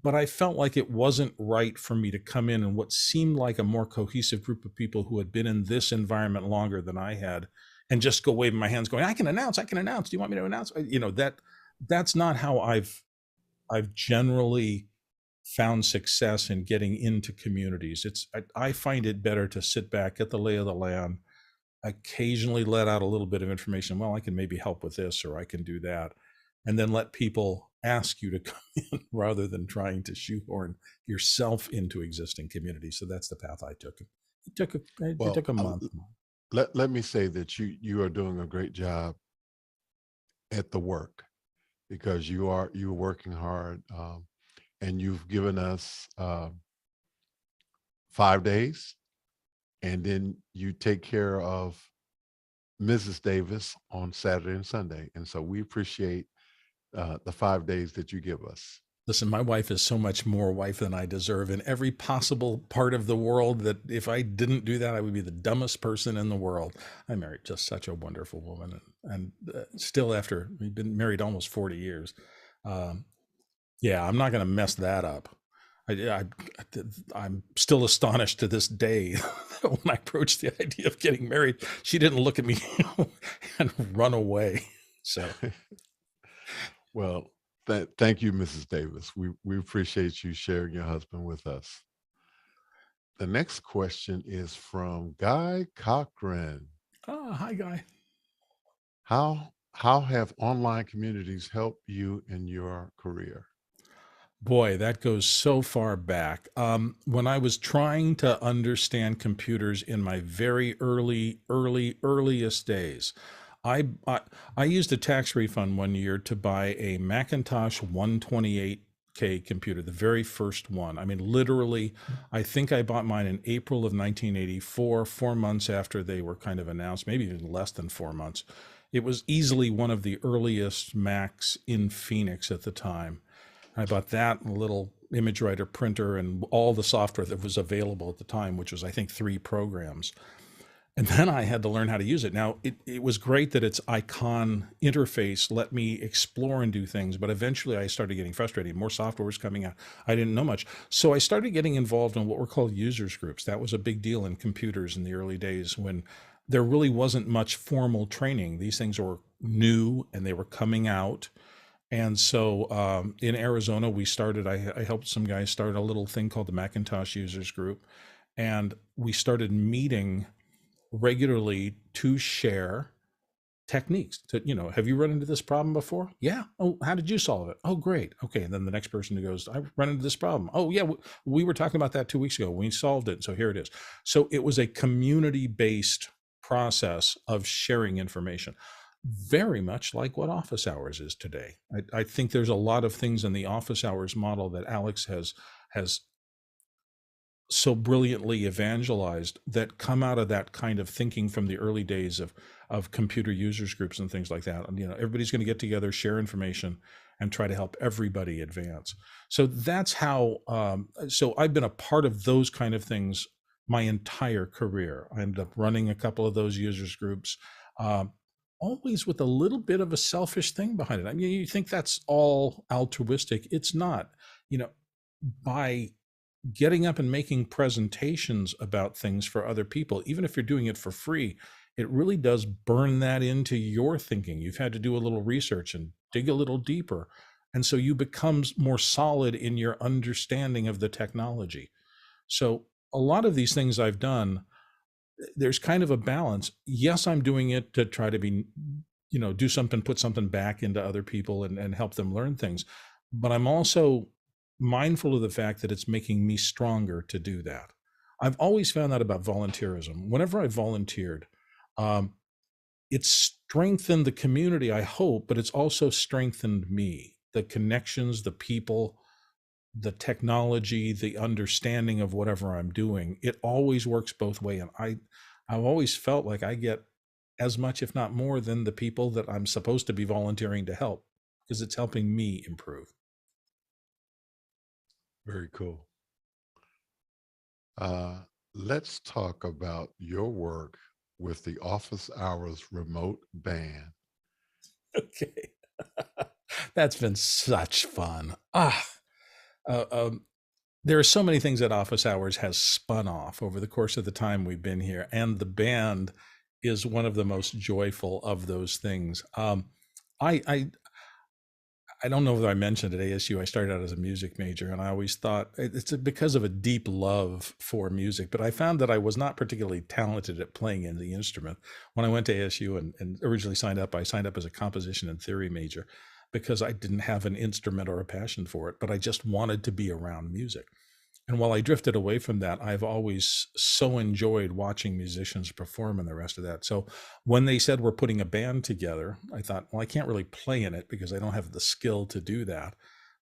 but I felt like it wasn't right for me to come in what seemed like a more cohesive group of people who had been in this environment longer than I had, and just go waving my hands going, I can announce. Do you want me to announce? That's not how I've generally found success in getting into communities. I find it better to sit back, get the lay of the land, occasionally let out a little bit of information. Well, I can maybe help with this, or I can do that, and then let people ask you to come in rather than trying to shoehorn yourself into existing communities. So that's the path I took. It took a month. Let me say that you are doing a great job at the work, because you're working hard, and you've given us 5 days, and then you take care of Mrs. Davis on Saturday and Sunday, and so we appreciate the 5 days that you give us. Listen, my wife is so much more wife than I deserve in every possible part of the world that if I didn't do that, I would be the dumbest person in the world. I married just such a wonderful woman, and still, after we've been married almost 40 years, yeah, I'm not going to mess that up. I'm still astonished to this day that when I approached the idea of getting married, she didn't look at me and run away. So, Well, thank you, Mrs. Davis. We appreciate you sharing your husband with us. The next question is from Guy Cochran. hi, Guy. How have online communities helped you in your career? Boy, that goes so far back. When I was trying to understand computers in my very earliest days, I, I I used a tax refund one year to buy a Macintosh 128K computer, the very first one. I mean, literally, I think I bought mine in April of 1984, 4 months after they were kind of announced, maybe even less than 4 months. It was easily one of the earliest Macs in Phoenix at the time. I bought that and a little image writer printer and all the software that was available at the time, which was, I think, 3 programs. And then I had to learn how to use it. Now, it was great that its icon interface let me explore and do things, but eventually I started getting frustrated. More software was coming out. I didn't know much. So I started getting involved in what were called users groups. That was a big deal in computers in the early days when there really wasn't much formal training. These things were new and they were coming out. And so in Arizona, I helped some guys start a little thing called the Macintosh Users Group. And we started meeting regularly to share techniques to, have you run into this problem before? Yeah. Oh, how did you solve it? Oh, great. Okay. And then the next person who goes, I've run into this problem. Oh, yeah. We were talking about that 2 weeks ago. We solved it. So here it is. So it was a community based process of sharing information, very much like what office hours is today. I think there's a lot of things in the office hours model that Alex has so brilliantly evangelized that come out of that kind of thinking from the early days of computer users groups and things like that. And everybody's going to get together, share information, and try to help everybody advance. So that's how. So I've been a part of those kind of things my entire career. I ended up running a couple of those users groups. Always with a little bit of a selfish thing behind it. I mean, you think that's all altruistic. It's not. By getting up and making presentations about things for other people, even if you're doing it for free, it really does burn that into your thinking. You've had to do a little research and dig a little deeper. And so you become more solid in your understanding of the technology. So a lot of these things I've done, there's kind of a balance. Yes, I'm doing it to try to be, do something, put something back into other people and help them learn things. But I'm also mindful of the fact that it's making me stronger to do that. I've always found that about volunteerism. Whenever I volunteered, it's strengthened the community, I hope, but it's also strengthened me, the connections, the people, the technology, the understanding of whatever I'm doing. It always works both ways. And I've always felt like I get as much, if not more, than the people that I'm supposed to be volunteering to help, because it's helping me improve. Very cool. Let's talk about your work with the Office Hours remote band. Okay. That's been such fun. Uh, um, there are so many things that Office Hours has spun off over the course of the time we've been here, and the band is one of the most joyful of those things. I I don't know if I mentioned at ASU, I started out as a music major, and I always thought it's because of a deep love for music, but I found that I was not particularly talented at playing in the instrument. When I went to ASU and originally signed up, I signed up as a composition and theory major because I didn't have an instrument or a passion for it, but I just wanted to be around music. And while I drifted away from that, I've always so enjoyed watching musicians perform and the rest of that. So when they said we're putting a band together, I thought, well, I can't really play in it because I don't have the skill to do that.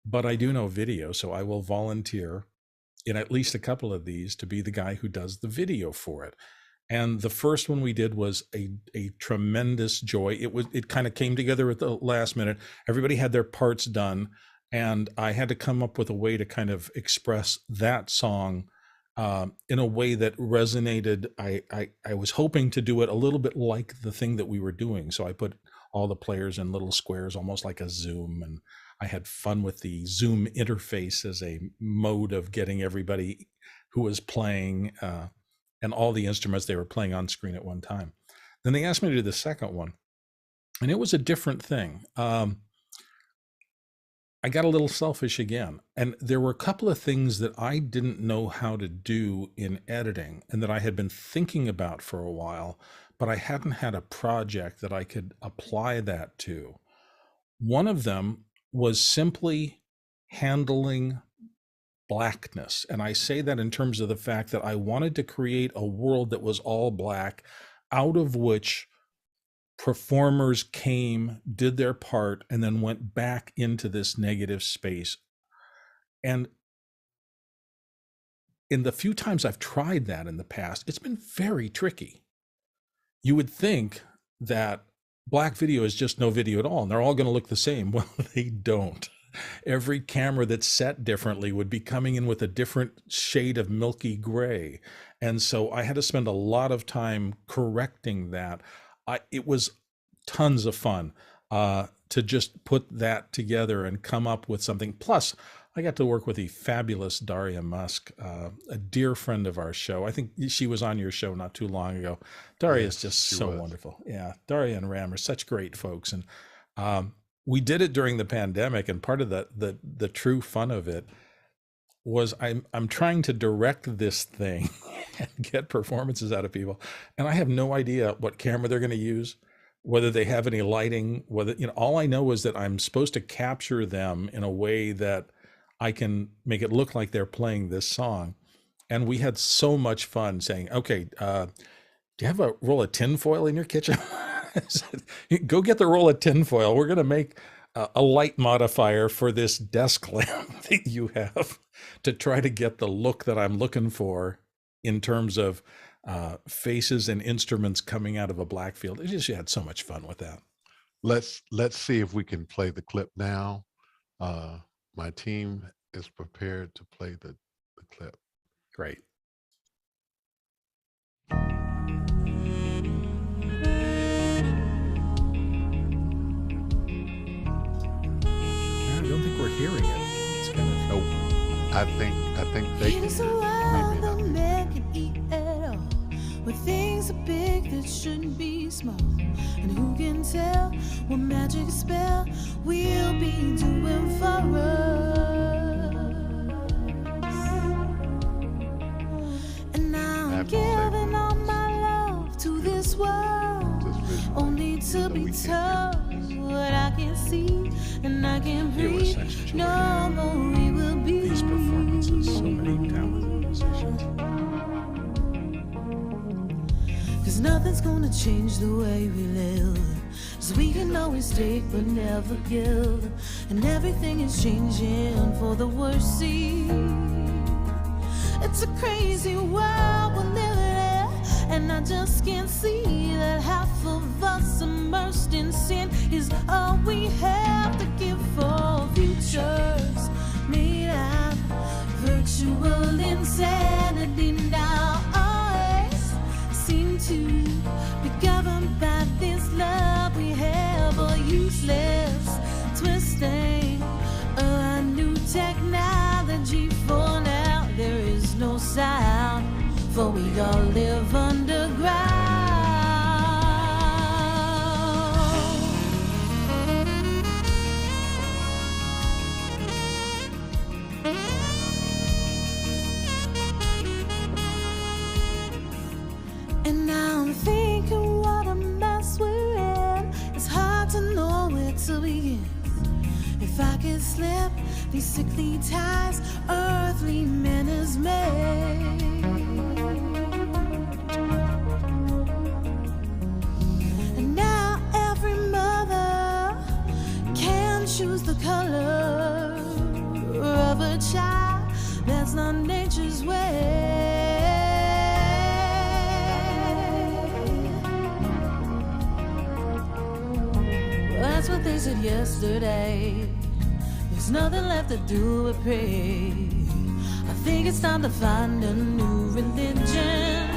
But I do know video, so I will volunteer in at least a couple of these to be the guy who does the video for it. And the first one we did was a tremendous joy. It kind of came together at the last minute. Everybody had their parts done, and I had to come up with a way to kind of express that song in a way that resonated. I was hoping to do it a little bit like the thing that we were doing, so I put all the players in little squares, almost like a Zoom, and I had fun with the Zoom interface as a mode of getting everybody who was playing and all the instruments they were playing on screen at one time. Then they asked me to do the second one, and it was a different thing. I got a little selfish again. And there were a couple of things that I didn't know how to do in editing and that I had been thinking about for a while, but I hadn't had a project that I could apply that to. One of them was simply handling blackness. And I say that in terms of the fact that I wanted to create a world that was all black, out of which performers came, did their part, and then went back into this negative space. And in the few times I've tried that in the past, it's been very tricky. You would think that black video is just no video at all, and they're all going to look the same. Well, they don't. Every camera that's set differently would be coming in with a different shade of milky gray. And so I had to spend a lot of time correcting that. It was tons of fun to just put that together and come up with something. Plus, I got to work with the fabulous Daria Musk, a dear friend of our show. I think she was on your show not too long ago. Daria is Yes, just she so was. wonderful. Yeah, Daria and Ram are such great folks, and we did it during the pandemic. And part of the true fun of it was I'm trying to direct this thing and get performances out of people, and I have no idea what camera they're going to use, whether they have any lighting, whether, all I know is that I'm supposed to capture them in a way that I can make it look like they're playing this song. And we had so much fun saying, okay, do you have a roll of tinfoil in your kitchen? I said, go get the roll of tinfoil. We're going to make a light modifier for this desk lamp that you have to try to get the look that I'm looking for in terms of faces and instruments coming out of a black field. It just had so much fun with that. Let's see if we can play the clip now. My team is prepared to play the clip. Great. I don't think we're hearing it. It's kind of Nope. I think they can Here's hear a it. We world may that not. man can eat at all, where things are big that shouldn't be small. And who can tell what magic spell we'll be doing for us? And now I I'm have to say, giving all my love to this world, just visually, only to so be we can't hear told what I can see and I can It was breathe. such joy. No more we will be. These performances, so many talented musicians. Cause nothing's gonna change the way we live. So we can always take but never give. And everything is changing for the worse, see. It's a crazy world we're living in, and I just can't see that half of us immersed in sin is all we have to give for futures made out of virtual insanity. Now always seem to be governed by this love we have, or useless twisting of a new technology. For now there is no sound, for we all live underground. And now I'm thinking what a mess we're in. It's hard to know where to begin. If I could slip these sickly ties earthly men has made, and now every mother can choose the color of a child. That's not nature's way. That's what they said yesterday. There's nothing left to do but pray. I think it's time to find a new religion.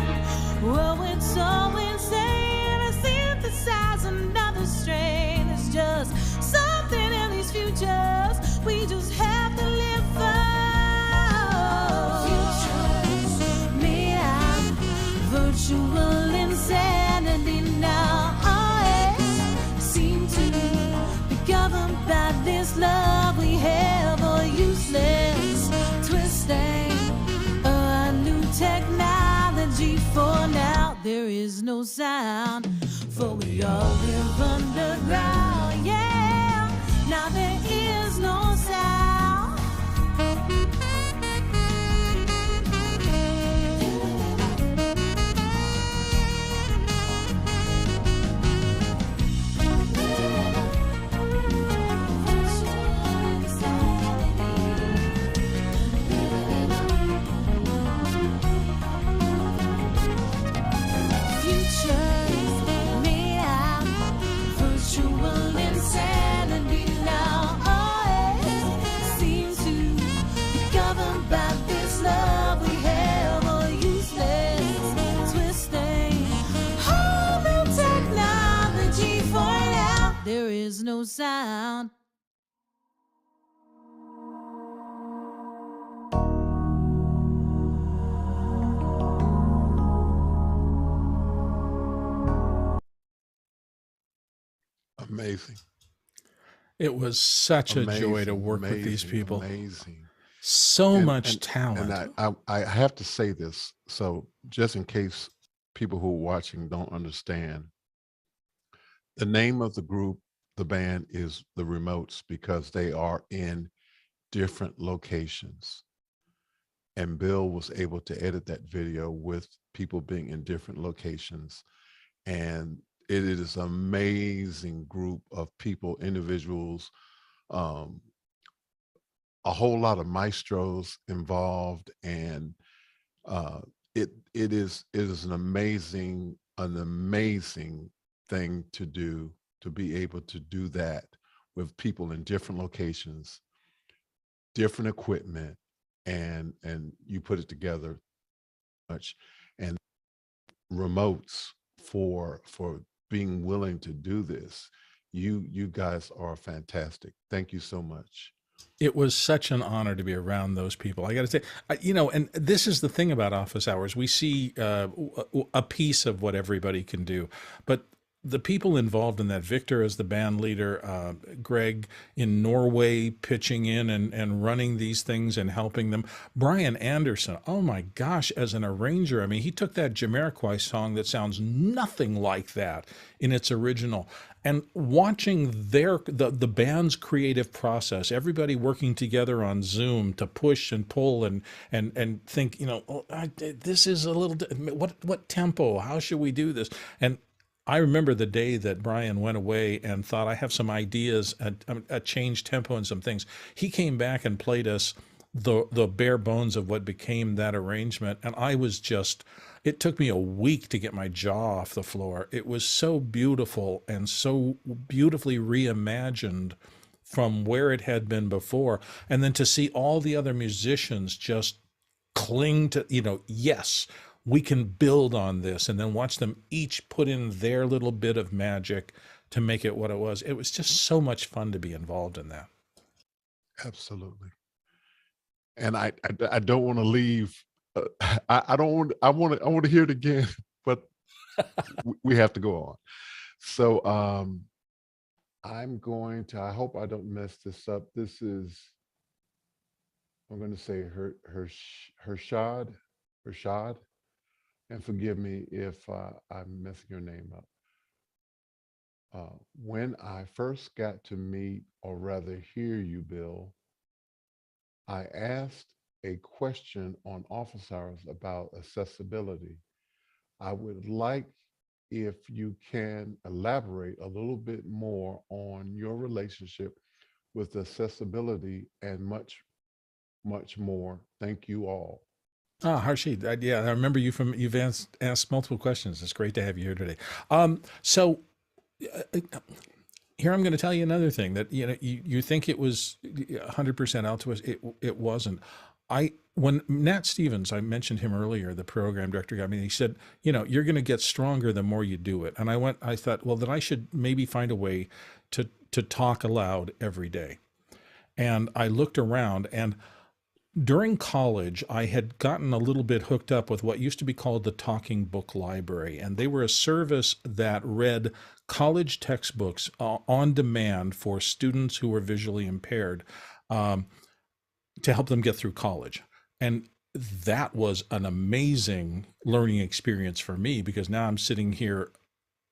Oh, it's so insane to synthesize another strain. It's just something in these futures we just have to live for. Futures made out of virtual insanity now always seem to be governed by this love we have, or useless twisting a new technology. For now there is no sound, for we all live underground. Yeah, now there is no sound. Futures made out of virtual insanity now always seem to be governed by this love we have, or useless twisting whole new technology. For now there is no sound. Amazing. It was such a joy to Amazing, work with these amazing, people. amazing. So And much and and talent. I have to say this, so just in case people who are watching don't understand, the name of the group, the band is the Remotes because they are in different locations. And Bill was able to edit that video with people being in different locations. And it is an amazing group of people, individuals, um, a whole lot of maestros involved, and uh, it is an amazing thing to do, to be able to do that with people in different locations, different equipment, and you put it together much, and remotes for being willing to do this. You guys are fantastic. Thank you so much. It was such an honor to be around those people. I got to say, and this is the thing about office hours. We see a piece of what everybody can do, but the people involved in that, Victor as the band leader, Greg in Norway pitching in and running these things and helping them, Brian Anderson, oh my gosh, as an arranger, I mean, he took that Jamiroquai song that sounds nothing like that in its original, and watching the band's creative process, everybody working together on Zoom to push and pull and think, oh, this is a little what tempo, how should we do this? And I remember the day that Brian went away and thought, I have some ideas, a change tempo and some things. He came back and played us the bare bones of what became that arrangement, and I was just, it took me a week to get my jaw off the floor. It was so beautiful and so beautifully reimagined from where it had been before. And then to see all the other musicians just cling to, yes, we can build on this, and then watch them each put in their little bit of magic to make it what it was. It was just so much fun to be involved in that. Absolutely. And I don't want to leave. I don't want. I want to hear it again, but we have to go on. So I'm going to. I hope I don't mess this up. This is. I'm going to say Hershad, Hershad, and forgive me if I'm messing your name up. When I first got to meet, or rather hear you, Bill, I asked a question on office hours about accessibility. I would like if you can elaborate a little bit more on your relationship with accessibility and much, much more. Thank you all. Ah, Harshid, yeah, I remember you've asked multiple questions. It's great to have you here today. So uh, here I'm going to tell you another thing that you think it was 100% out to us. It wasn't. When Nat Stevens, I mentioned him earlier, the program director got me. He said, you're going to get stronger the more you do it. And I thought, well, then I should maybe find a way to talk aloud every day. And I looked around, and during college, I had gotten a little bit hooked up with what used to be called the Talking Book Library, and they were a service that read college textbooks on demand for students who were visually impaired, um, to help them get through college. And that was an amazing learning experience for me, because now I'm sitting here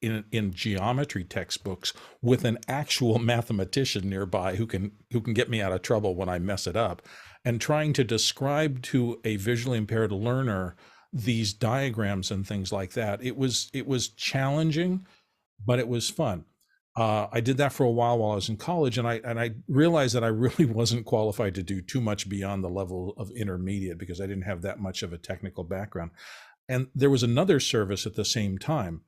in geometry textbooks with an actual mathematician nearby who can get me out of trouble when I mess it up, and trying to describe to a visually impaired learner these diagrams and things like that. It was challenging, but it was fun. I did that for a while I was in college, and I realized that I really wasn't qualified to do too much beyond the level of intermediate, because I didn't have that much of a technical background. And there was another service at the same time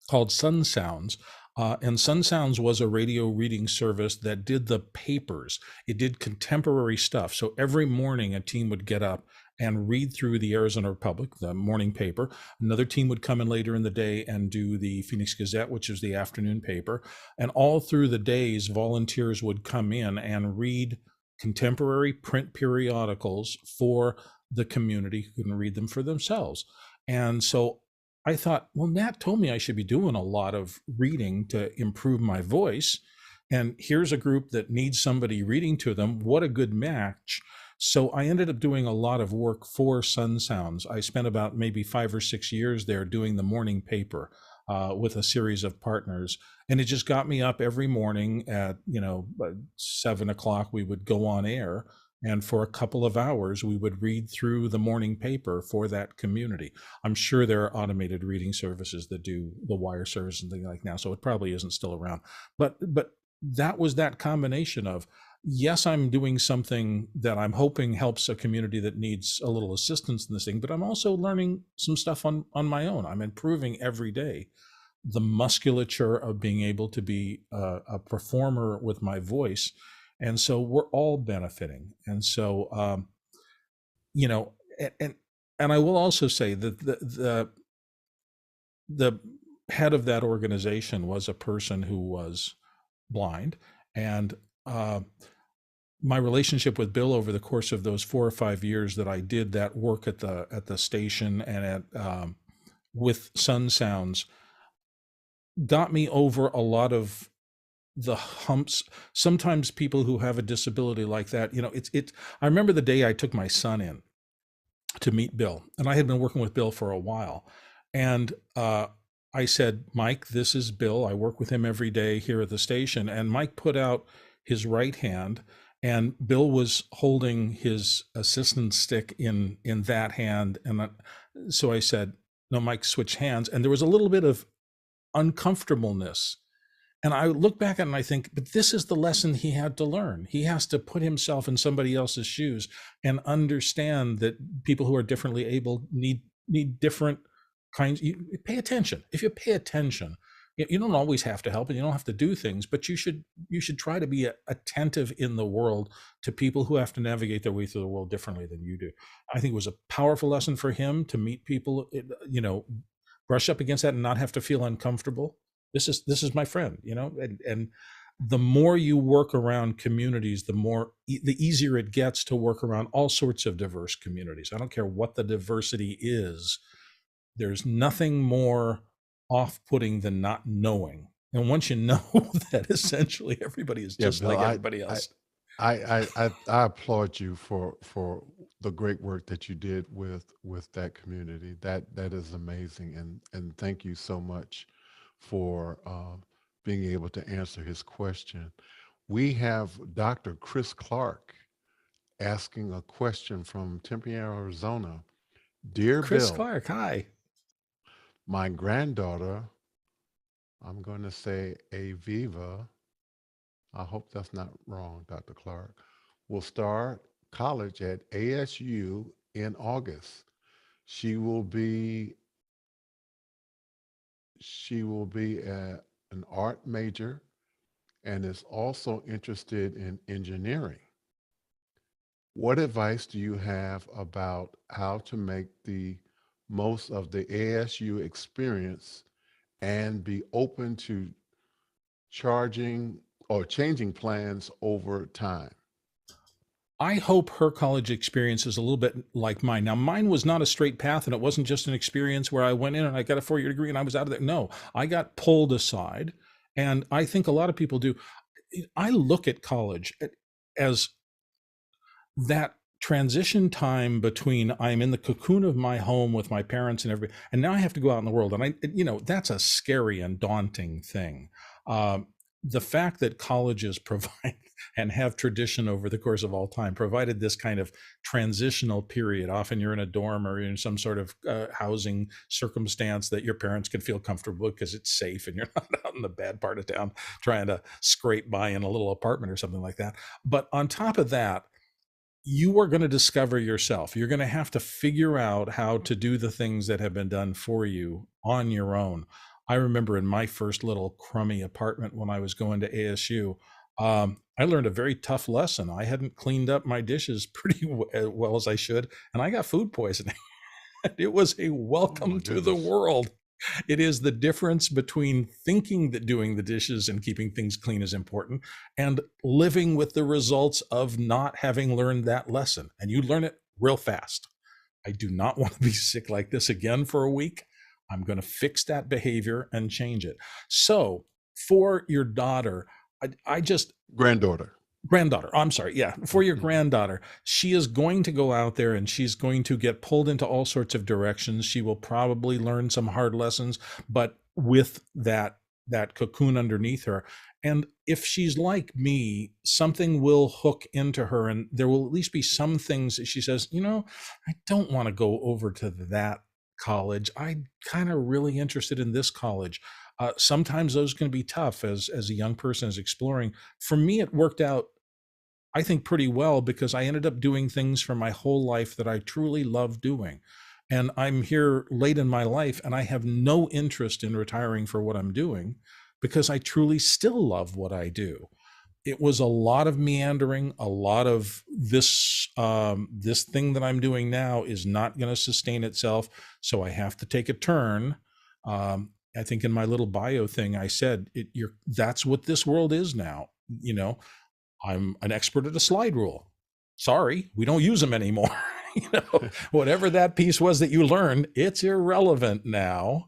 called Sun Sounds. And Sun Sounds was a radio reading service that did the papers. It did contemporary stuff. So every morning, a team would get up and read through the Arizona Republic, the morning paper. Another team would come in later in the day and do the Phoenix Gazette, which is the afternoon paper. And all through the days, volunteers would come in and read contemporary print periodicals for the community who couldn't read them for themselves. And so I thought, well, Nat told me I should be doing a lot of reading to improve my voice. And here's a group that needs somebody reading to them. What a good match. So I ended up doing a lot of work for Sun Sounds. I spent about maybe 5 or 6 years there doing the morning paper with a series of partners. And it just got me up every morning at, 7 o'clock, we would go on air. And for a couple of hours, we would read through the morning paper for that community. I'm sure there are automated reading services that do the wire service and things like now, so it probably isn't still around. But that was that combination of, yes, I'm doing something that I'm hoping helps a community that needs a little assistance in this thing, but I'm also learning some stuff on my own. I'm improving every day the musculature of being able to be a performer with my voice. And so we're all benefiting. And so, and I will also say that the head of that organization was a person who was blind, and my relationship with Bill over the course of those 4 or 5 years that I did that work at the station and at with Sun Sounds got me over a lot of the humps. Sometimes people who have a disability like that, I remember the day I took my son in to meet Bill, and I had been working with Bill for a while, and I said, Mike, this is Bill. I work with him every day here at the station. And Mike put out his right hand, and Bill was holding his assistance stick in that hand. And so I said, no, Mike, switch hands. And there was a little bit of uncomfortableness. And I look back at it and I think, but this is the lesson he had to learn. He has to put himself in somebody else's shoes and understand that people who are differently able need different kinds. You pay attention. If you pay attention, you don't always have to help and you don't have to do things, but you should try to be attentive in the world to people who have to navigate their way through the world differently than you do. I think it was a powerful lesson for him to meet people, brush up against that and not have to feel uncomfortable. This is my friend, and the more you work around communities, the easier it gets to work around all sorts of diverse communities. I don't care what the diversity is. There's nothing more off-putting than not knowing. And once you know that essentially everybody is just Bill, like everybody else. I applaud you for the great work that you did with that community. That is amazing, and thank you so much for being able to answer his question. We have Dr. Chris Clark asking a question from Tempe, Arizona. Dear Chris Bill, Clark, hi. my granddaughter, I'm going to say Aviva, I hope that's not wrong, Dr. Clark, will start college at ASU in August. She will be an art major and is also interested in engineering. What advice do you have about how to make the most of the ASU experience and be open to charging or changing plans over time? I hope her college experience is a little bit like mine. Now, mine was not a straight path, and it wasn't just an experience where I went in and I got a 4-year degree and I was out of there. No, I got pulled aside. And I think a lot of people do. I look at college as that transition time between I'm in the cocoon of my home with my parents and everybody, and now I have to go out in the world. And that's a scary and daunting thing. The fact that colleges provide and have tradition over the course of all time provided this kind of transitional period. Often you're in a dorm or in some sort of housing circumstance that your parents can feel comfortable because it's safe and you're not out in the bad part of town trying to scrape by in a little apartment or something like that. But on top of that, you are going to discover yourself. You're going to have to figure out how to do the things that have been done for you on your own. I remember in my first little crummy apartment when I was going to ASU, I learned a very tough lesson. I hadn't cleaned up my dishes pretty well as I should, and I got food poisoning. It was a welcome to the world. It is the difference between thinking that doing the dishes and keeping things clean is important and living with the results of not having learned that lesson. And you learn it real fast. I do not want to be sick like this again for a week. I'm going to fix that behavior and change it. So for your daughter, I just Granddaughter. granddaughter, I'm sorry, yeah, for your Mhm. granddaughter, she is going to go out there and she's going to get pulled into all sorts of directions. She will probably learn some hard lessons, but with that cocoon underneath her. And if she's like me, something will hook into her, and there will at least be some things that she says, I don't want to go over to that college. I'm kind of really interested in this college. Sometimes those can be tough as a young person is exploring. For me, it worked out, I think, pretty well, because I ended up doing things for my whole life that I truly love doing. And I'm here late in my life and I have no interest in retiring for what I'm doing because I truly still love what I do. It was a lot of meandering, a lot of this thing that I'm doing now is not going to sustain itself, so I have to take a turn. I think in my little bio thing I said, that's what this world is now. You know, I'm an expert at a slide rule. Sorry, we don't use them anymore. Whatever that piece was that you learned, it's irrelevant now.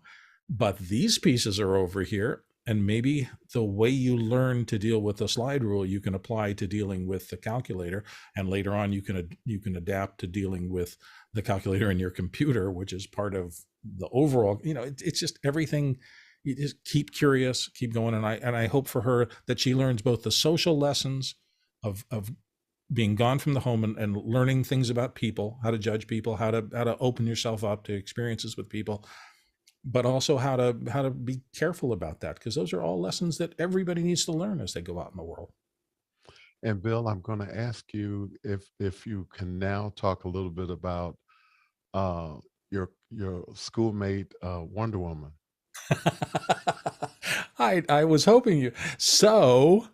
But these pieces are over here. And maybe the way you learn to deal with the slide rule, you can apply to dealing with the calculator. And later on, you can adapt to dealing with the calculator in your computer, which is part of the overall. It's just everything. You just keep curious, keep going, and I hope for her that she learns both the social lessons of being gone from the home and learning things about people, how to judge people, how to open yourself up to experiences with people, but also how to be careful about that, because those are all lessons that everybody needs to learn as they go out in the world. And Bill, I'm going to ask you if you can now talk a little bit about uh, your schoolmate Wonder Woman. I was hoping you. So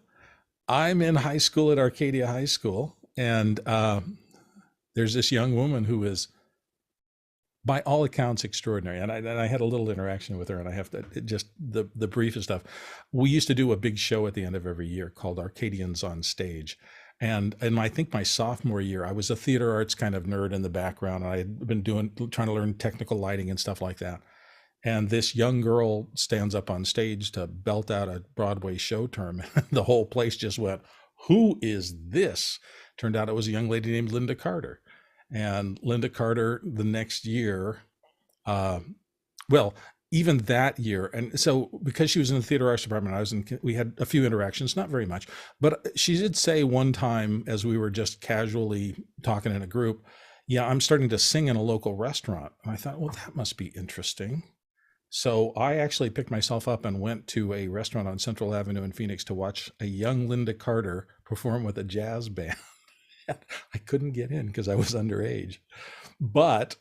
I'm in high school at Arcadia High School, and there's this young woman who is, by all accounts, extraordinary. And I had a little interaction with her, and I have to just the briefest stuff. We used to do a big show at the end of every year called Arcadians on Stage. And I think my sophomore year, I was a theater arts kind of nerd in the background. I had been trying to learn technical lighting and stuff like that. And this young girl stands up on stage to belt out a Broadway show term. The whole place just went, "Who is this?" Turned out it was a young lady named Linda Carter. And Linda Carter, the next year, uh, well, even that year, and so because she was in the theater arts department, we had a few interactions, not very much, but she did say one time, as we were just casually talking in a group, "Yeah, I'm starting to sing in a local restaurant." And I thought, well, that must be interesting. So I actually picked myself up and went to a restaurant on Central Avenue in Phoenix to watch a young Linda Carter perform with a jazz band. I couldn't get in because I was underage, but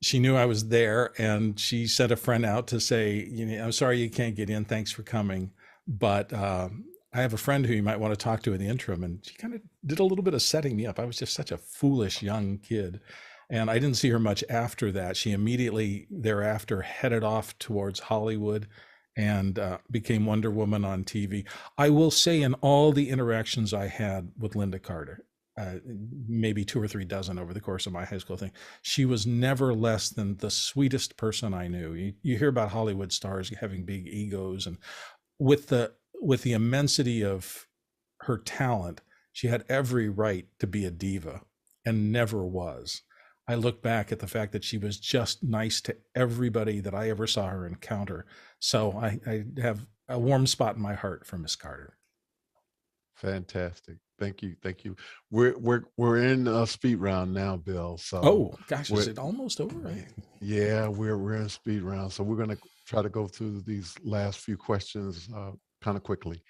she knew I was there, and she sent a friend out to say, "I'm sorry you can't get in. Thanks for coming, but I have a friend who you might want to talk to in the interim." And she kind of did a little bit of setting me up. I was just such a foolish young kid. And I didn't see her much after that. She immediately thereafter headed off towards Hollywood and became Wonder Woman on TV. I will say, in all the interactions I had with Linda Carter, maybe 2 or 3 dozen over the course of my high school thing, she was never less than the sweetest person I knew. You hear about Hollywood stars having big egos, and with the immensity of her talent, she had every right to be a diva and never was. I look back at the fact that she was just nice to everybody that I ever saw her encounter. So I have a warm spot in my heart for Miss Carter. Fantastic. Thank you. Thank you. We're in speed round now, Bill. So Oh gosh, is we're it almost over? Right? yeah, we're in speed round. So we're gonna try to go through these last few questions kind of quickly.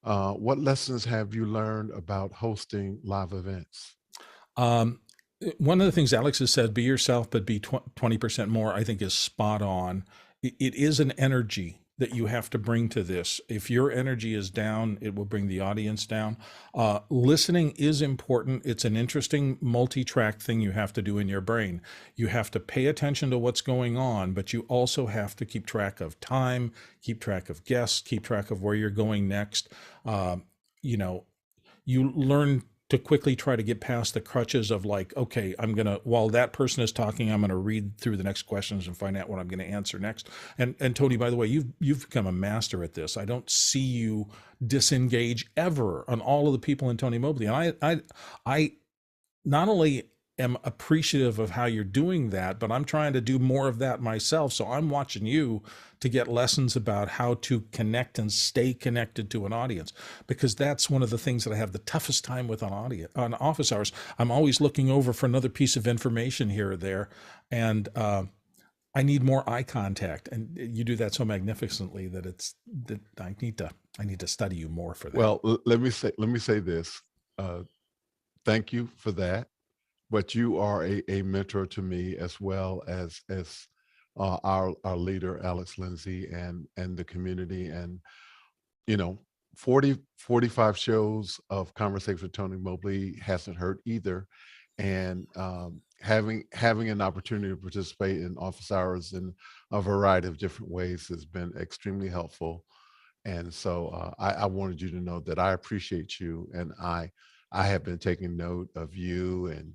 What lessons have you learned about hosting live events? Um, One of the things Alex has said, "Be yourself, but be 20% more," I think is spot on. It is an energy that you have to bring to this. If your energy is down, it will bring the audience down. Listening is important. It's an interesting multi-track thing you have to do in your brain. You have to pay attention to what's going on, but you also have to keep track of time, keep track of guests, keep track of where you're going next. You know, you learn to quickly try to get past the crutches of like, okay, while that person is talking, I'm gonna read through the next questions and find out what I'm gonna answer next. And Tony, by the way, you've become a master at this. I don't see you disengage ever on all of the people in Tony Mobley. And I not only am appreciative of how you're doing that, but I'm trying to do more of that myself. So I'm watching you to get lessons about how to connect and stay connected to an audience, because that's one of the things that I have the toughest time with on office hours. I'm always looking over for another piece of information here or there, and I need more eye contact. And you do that so magnificently that I need to study you more for that. Well, let me say this. Thank you for that. But you are a mentor to me, as well as our leader, Alex Lindsay, and the community. And, 45 shows of Conversation with Tony Mobley hasn't hurt either. And having an opportunity to participate in office hours in a variety of different ways has been extremely helpful. And so I wanted you to know that I appreciate you, and I have been taking note of you and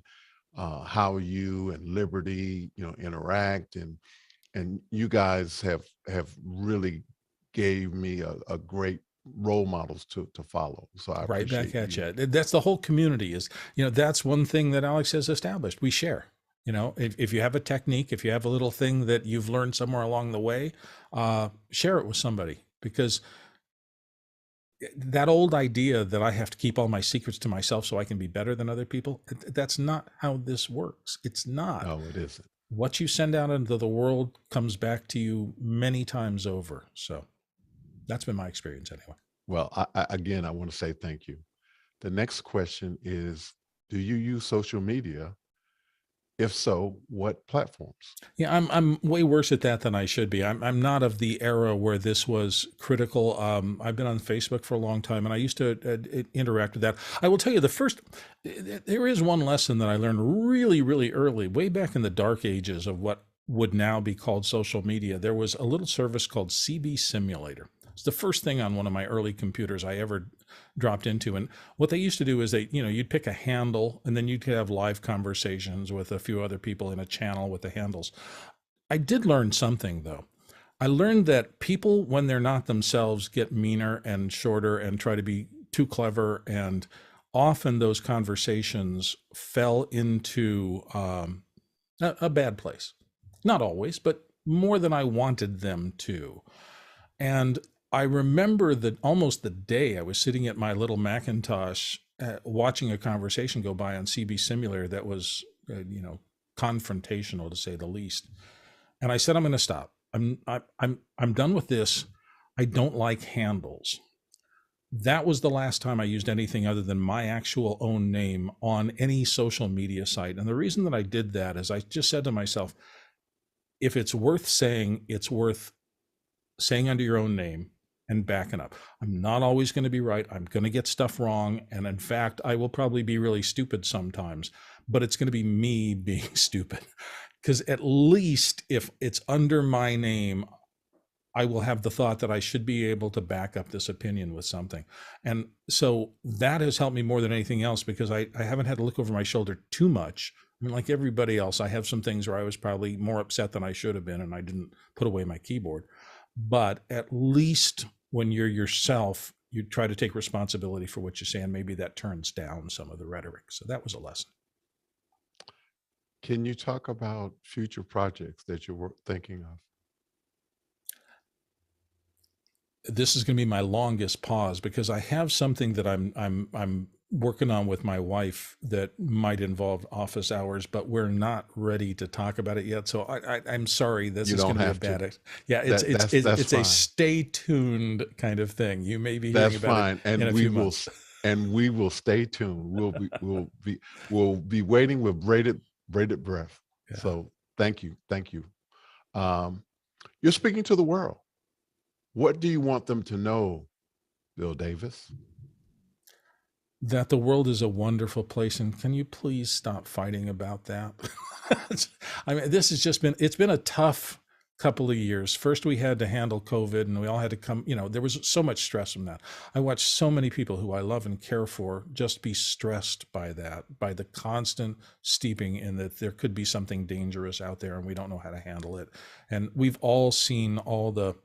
how you and Liberty, interact, and you guys have really gave me a great role models to follow. So I Right back appreciate at you. you. That's the whole community is, that's one thing that Alex has established. We share. If you have a technique, if you have a little thing that you've learned somewhere along the way, share it with somebody, because that old idea that I have to keep all my secrets to myself so I can be better than other people, that's not how this works. It's not. No, it isn't. What you send out into the world comes back to you many times over. So that's been my experience anyway. Well, again, I want to say thank you. The next question is, do you use social media? If so, what platforms? Yeah, I'm way worse at that than I should be. I'm not of the era where this was critical. I've been on Facebook for a long time, and I used to interact with that. I will tell you, there is one lesson that I learned really, really early, way back in the dark ages of what would now be called social media. There was a little service called CB Simulator. It's the first thing on one of my early computers I ever dropped into. And what they used to do is you'd pick a handle, and then you'd have live conversations with a few other people in a channel with the handles. I did learn something, though. I learned that people, when they're not themselves, get meaner and shorter and try to be too clever. And often those conversations fell into a bad place. Not always, but more than I wanted them to. And I remember that almost the day I was sitting at my little Macintosh watching a conversation go by on CB Simulator that was, confrontational, to say the least. And I said, I'm going to stop. I'm done with this. I don't like handles. That was the last time I used anything other than my actual own name on any social media site. And the reason that I did that is I just said to myself, if it's worth saying, it's worth saying under your own name and backing up. I'm not always going to be right. I'm going to get stuff wrong. And in fact, I will probably be really stupid sometimes, but it's going to be me being stupid. Because at least if it's under my name, I will have the thought that I should be able to back up this opinion with something. And so that has helped me more than anything else, because I haven't had to look over my shoulder too much. I mean, like everybody else, I have some things where I was probably more upset than I should have been, and I didn't put away my keyboard. But at least when you're yourself, you try to take responsibility for what you say, and maybe that turns down some of the rhetoric. So that was a lesson. Can you talk about future projects that you're thinking of? This is going to be my longest pause, because I have something that I'm working on with my wife that might involve office hours, but we're not ready to talk about it yet. So I'm sorry, this is going to be a bad. Yeah, it's a stay tuned kind of thing. You may be hearing about it in a few months. And we will stay tuned. We'll be waiting with bated breath. Yeah. So thank you. You're speaking to the world. What do you want them to know, Bill Davis? That the world is a wonderful place. And can you please stop fighting about that? I mean, it's been a tough couple of years. First, we had to handle COVID, and we all had to come, there was so much stress from that. I watched so many people who I love and care for just be stressed by that, by the constant steeping in that there could be something dangerous out there and we don't know how to handle it. And we've all seen all the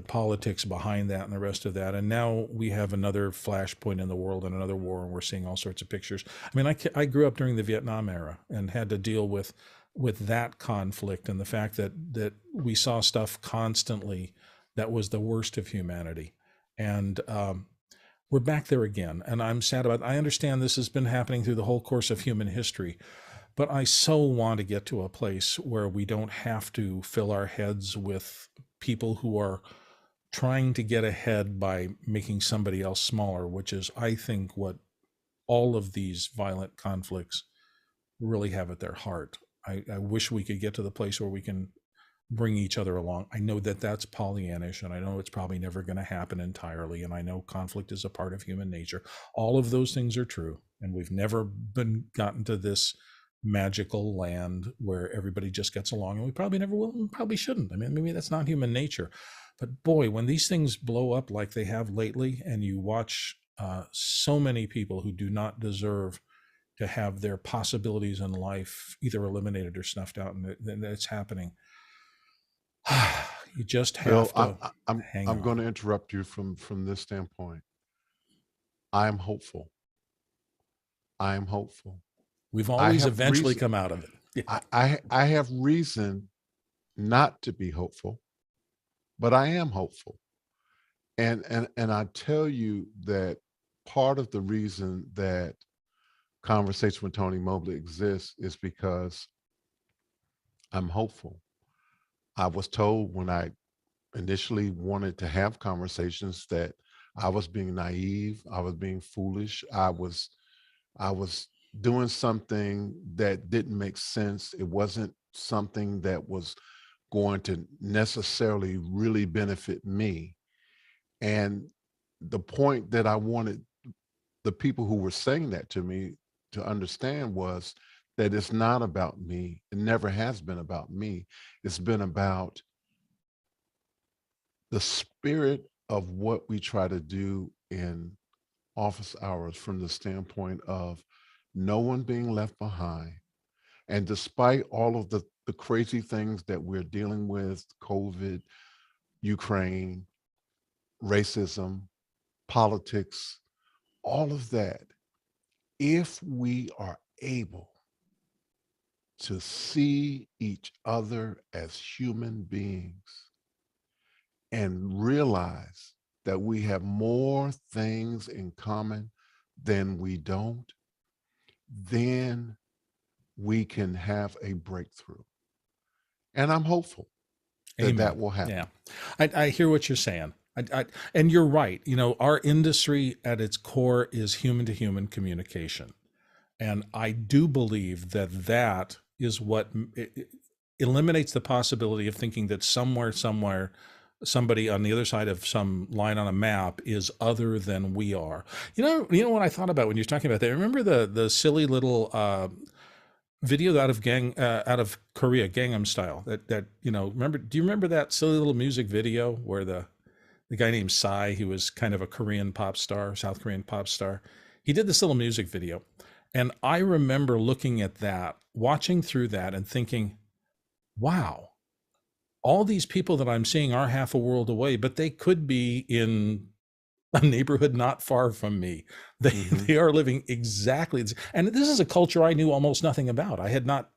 politics behind that and the rest of that. And now we have another flashpoint in the world and another war, and we're seeing all sorts of pictures. I mean, I grew up during the Vietnam era and had to deal with that conflict and the fact that we saw stuff constantly that was the worst of humanity. And we're back there again. And I'm sad about it. I understand this has been happening through the whole course of human history, but I so want to get to a place where we don't have to fill our heads with people who are trying to get ahead by making somebody else smaller, which is, I think, what all of these violent conflicts really have at their heart. I wish we could get to the place where we can bring each other along. I know that that's Pollyannish, and I know it's probably never going to happen entirely, and I know conflict is a part of human nature. All of those things are true, and we've never gotten to this magical land where everybody just gets along, and we probably never will, and probably shouldn't. I mean, maybe that's not human nature. But boy, when these things blow up like they have lately, and you watch so many people who do not deserve to have their possibilities in life either eliminated or snuffed out, and then it's happening. You just have Bill, to I'm hang I'm on. going to interrupt you from this standpoint. I am hopeful. I am hopeful. We've I always have eventually reason. come out of it. Yeah. I have reason not to be hopeful, but I am hopeful. And I tell you that part of the reason that Conversation with Tony Mobley exists is because I'm hopeful. I was told when I initially wanted to have conversations that I was being naive, I was being foolish, I was doing something that didn't make sense. It wasn't something that was going to necessarily really benefit me. And the point that I wanted the people who were saying that to me to understand was that it's not about me. It never has been about me. It's been about the spirit of what we try to do in office hours from the standpoint of no one being left behind. And despite all of the crazy things that we're dealing with, COVID, Ukraine, racism, politics, all of that, if we are able to see each other as human beings and realize that we have more things in common than we don't, then we can have a breakthrough. And I'm hopeful that Amen. that will happen. Yeah. I hear what you're saying. And you're right. Our industry at its core is human to human communication. And I do believe that is what eliminates the possibility of thinking that somewhere, somebody on the other side of some line on a map is other than we are. You know what I thought about when you're talking about that? Remember the silly little video out of Korea, Gangnam Style. Remember? Do you remember that silly little music video where the guy named Psy, who was kind of a Korean pop star, South Korean pop star, he did this little music video, and I remember looking at that, watching through that, and thinking, "Wow, all these people that I'm seeing are half a world away, but they could be in a neighborhood not far from me. They Mhm. they are living exactly, and this is a culture I knew almost nothing about. I had not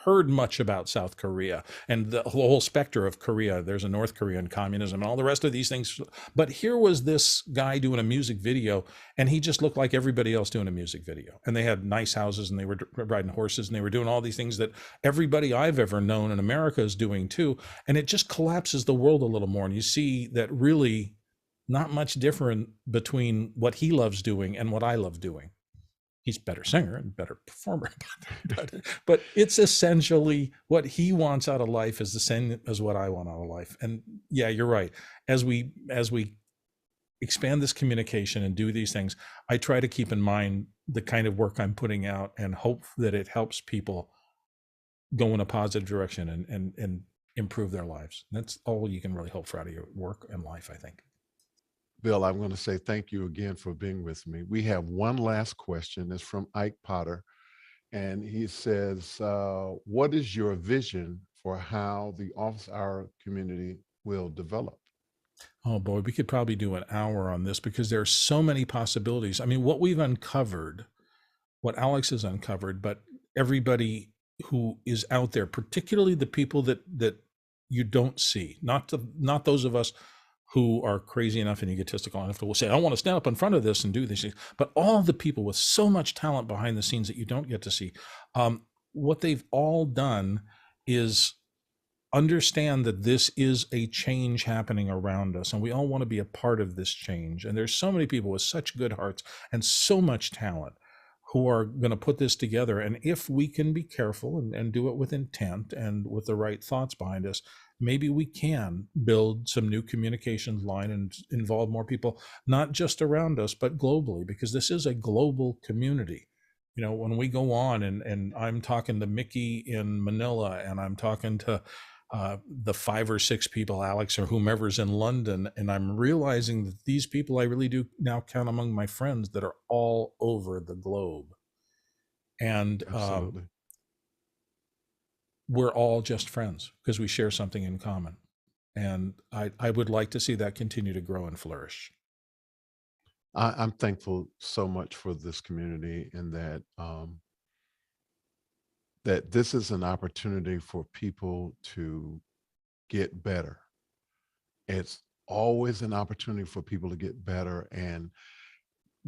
heard much about South Korea and the whole specter of Korea. There's a North Korean communism and all the rest of these things. But here was this guy doing a music video, and he just looked like everybody else doing a music video. And they had nice houses, and they were riding horses, and they were doing all these things that everybody I've ever known in America is doing too. And it just collapses the world a little more. And you see that really not much different between what he loves doing and what I love doing. He's a better singer and better performer, but it's essentially what he wants out of life is the same as what I want out of life. And yeah, you're right. As we expand this communication and do these things, I try to keep in mind the kind of work I'm putting out and hope that it helps people go in a positive direction and improve their lives. That's all you can really hope for out of your work and life, I think. Bill, I'm going to say thank you again for being with me. We have one last question. It's from Ike Potter. And he says, what is your vision for how the office hour community will develop? Oh boy, we could probably do an hour on this because there are so many possibilities. I mean, what we've uncovered, what Alex has uncovered, but everybody who is out there, particularly the people that you don't see, not those of us who are crazy enough and egotistical enough to will say, I want to stand up in front of this and do these things, but all the people with so much talent behind the scenes that you don't get to see. What they've all done is understand that this is a change happening around us, and we all want to be a part of this change. And there's so many people with such good hearts and so much talent who are going to put this together. And if we can be careful and do it with intent and with the right thoughts behind us, maybe we can build some new communications line and involve more people, not just around us, but globally, because this is a global community. You know, when we go on and I'm talking to Mickey in Manila, and I'm talking to the 5 or 6 people, Alex or whomever's in London, and I'm realizing that these people I really do now count among my friends that are all over the globe. And Absolutely. we're all just friends because we share something in common. And I would like to see that continue to grow and flourish. I'm thankful so much for this community, and that this is an opportunity for people to get better. It's always an opportunity for people to get better and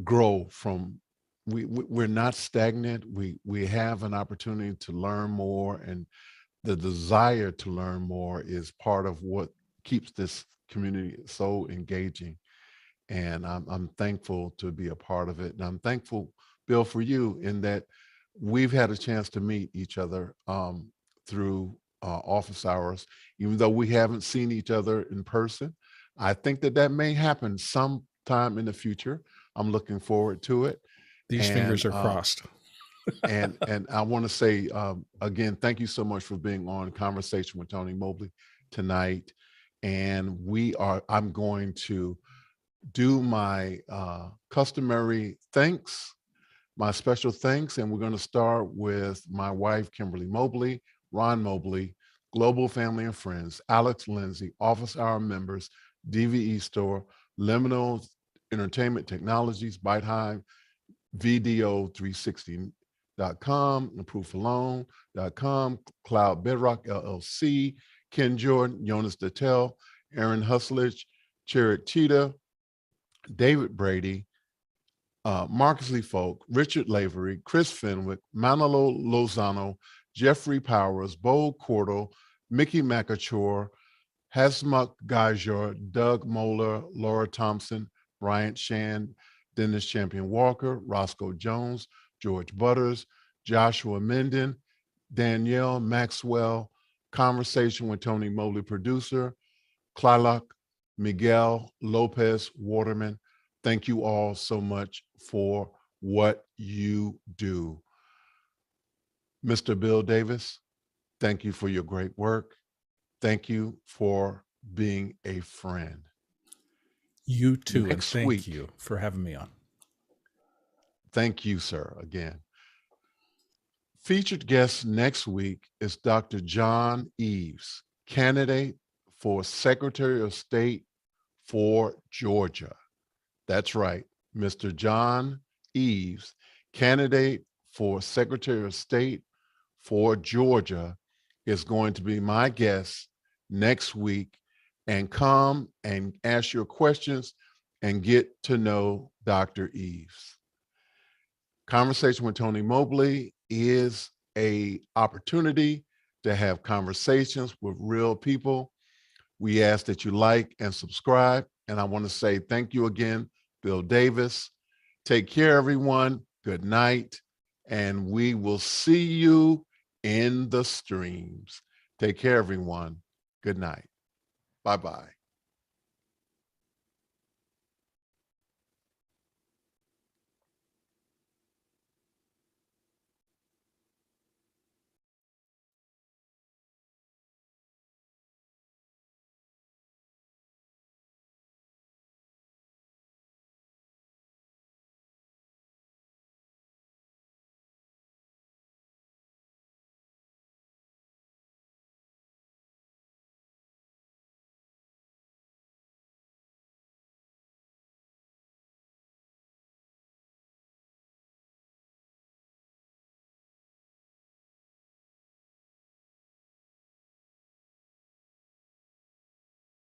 grow from. We're not stagnant. We have an opportunity to learn more, and the desire to learn more is part of what keeps this community so engaging. And I'm thankful to be a part of it. And I'm thankful, Bill, for you in that we've had a chance to meet each other through office hours, even though we haven't seen each other in person. I think that may happen sometime in the future. I'm looking forward to it. These And fingers are crossed. and I want to say again, thank you so much for being on Conversation with Tony Mobley tonight. And I'm going to do my customary thanks, my special thanks, and we're going to start with my wife, Kimberly Mobley, Ron Mobley, Global Family and Friends, Alex Lindsay, Office Hour members, DVE Store, Liminal Entertainment Technologies, Byte Hive, VDO360.com, ApproveForLoan.com, Cloud Bedrock LLC, Ken Jordan, Jonas Dattel, Aaron Husledge, Cherit Cheetah, David Brady, Marcus Lee Folk, Richard Lavery, Chris Fenwick, Manolo Lozano, Jeffrey Powers, Bo Cordell, Mickey McAchore, Hasmuk Gajor, Doug Moeller, Laura Thompson, Bryant Shand, Dennis Champion Walker, Roscoe Jones, George Butters, Joshua Menden, Danielle Maxwell, Conversation with Tony Mobley producer, Clark Miguel Lopez Waterman. Thank you all so much for what you do. Mr. Bill Davis, thank you for your great work. Thank you for being a friend. You too, and Next thank week, you for having me on. Thank you, sir, again. Featured guest next week is Dr. John Eves, candidate for Secretary of State for Georgia. That's right, Mr. John Eves, candidate for Secretary of State for Georgia, is going to be my guest next week, and come and ask your questions and get to know Dr. Eves. Conversation with Tony Mobley is an opportunity to have conversations with real people. We ask that you like and subscribe. And I want to say thank you again, Bill Davis. Take care, everyone. Good night. And we will see you in the streams. Take care, everyone. Good night. Bye-bye.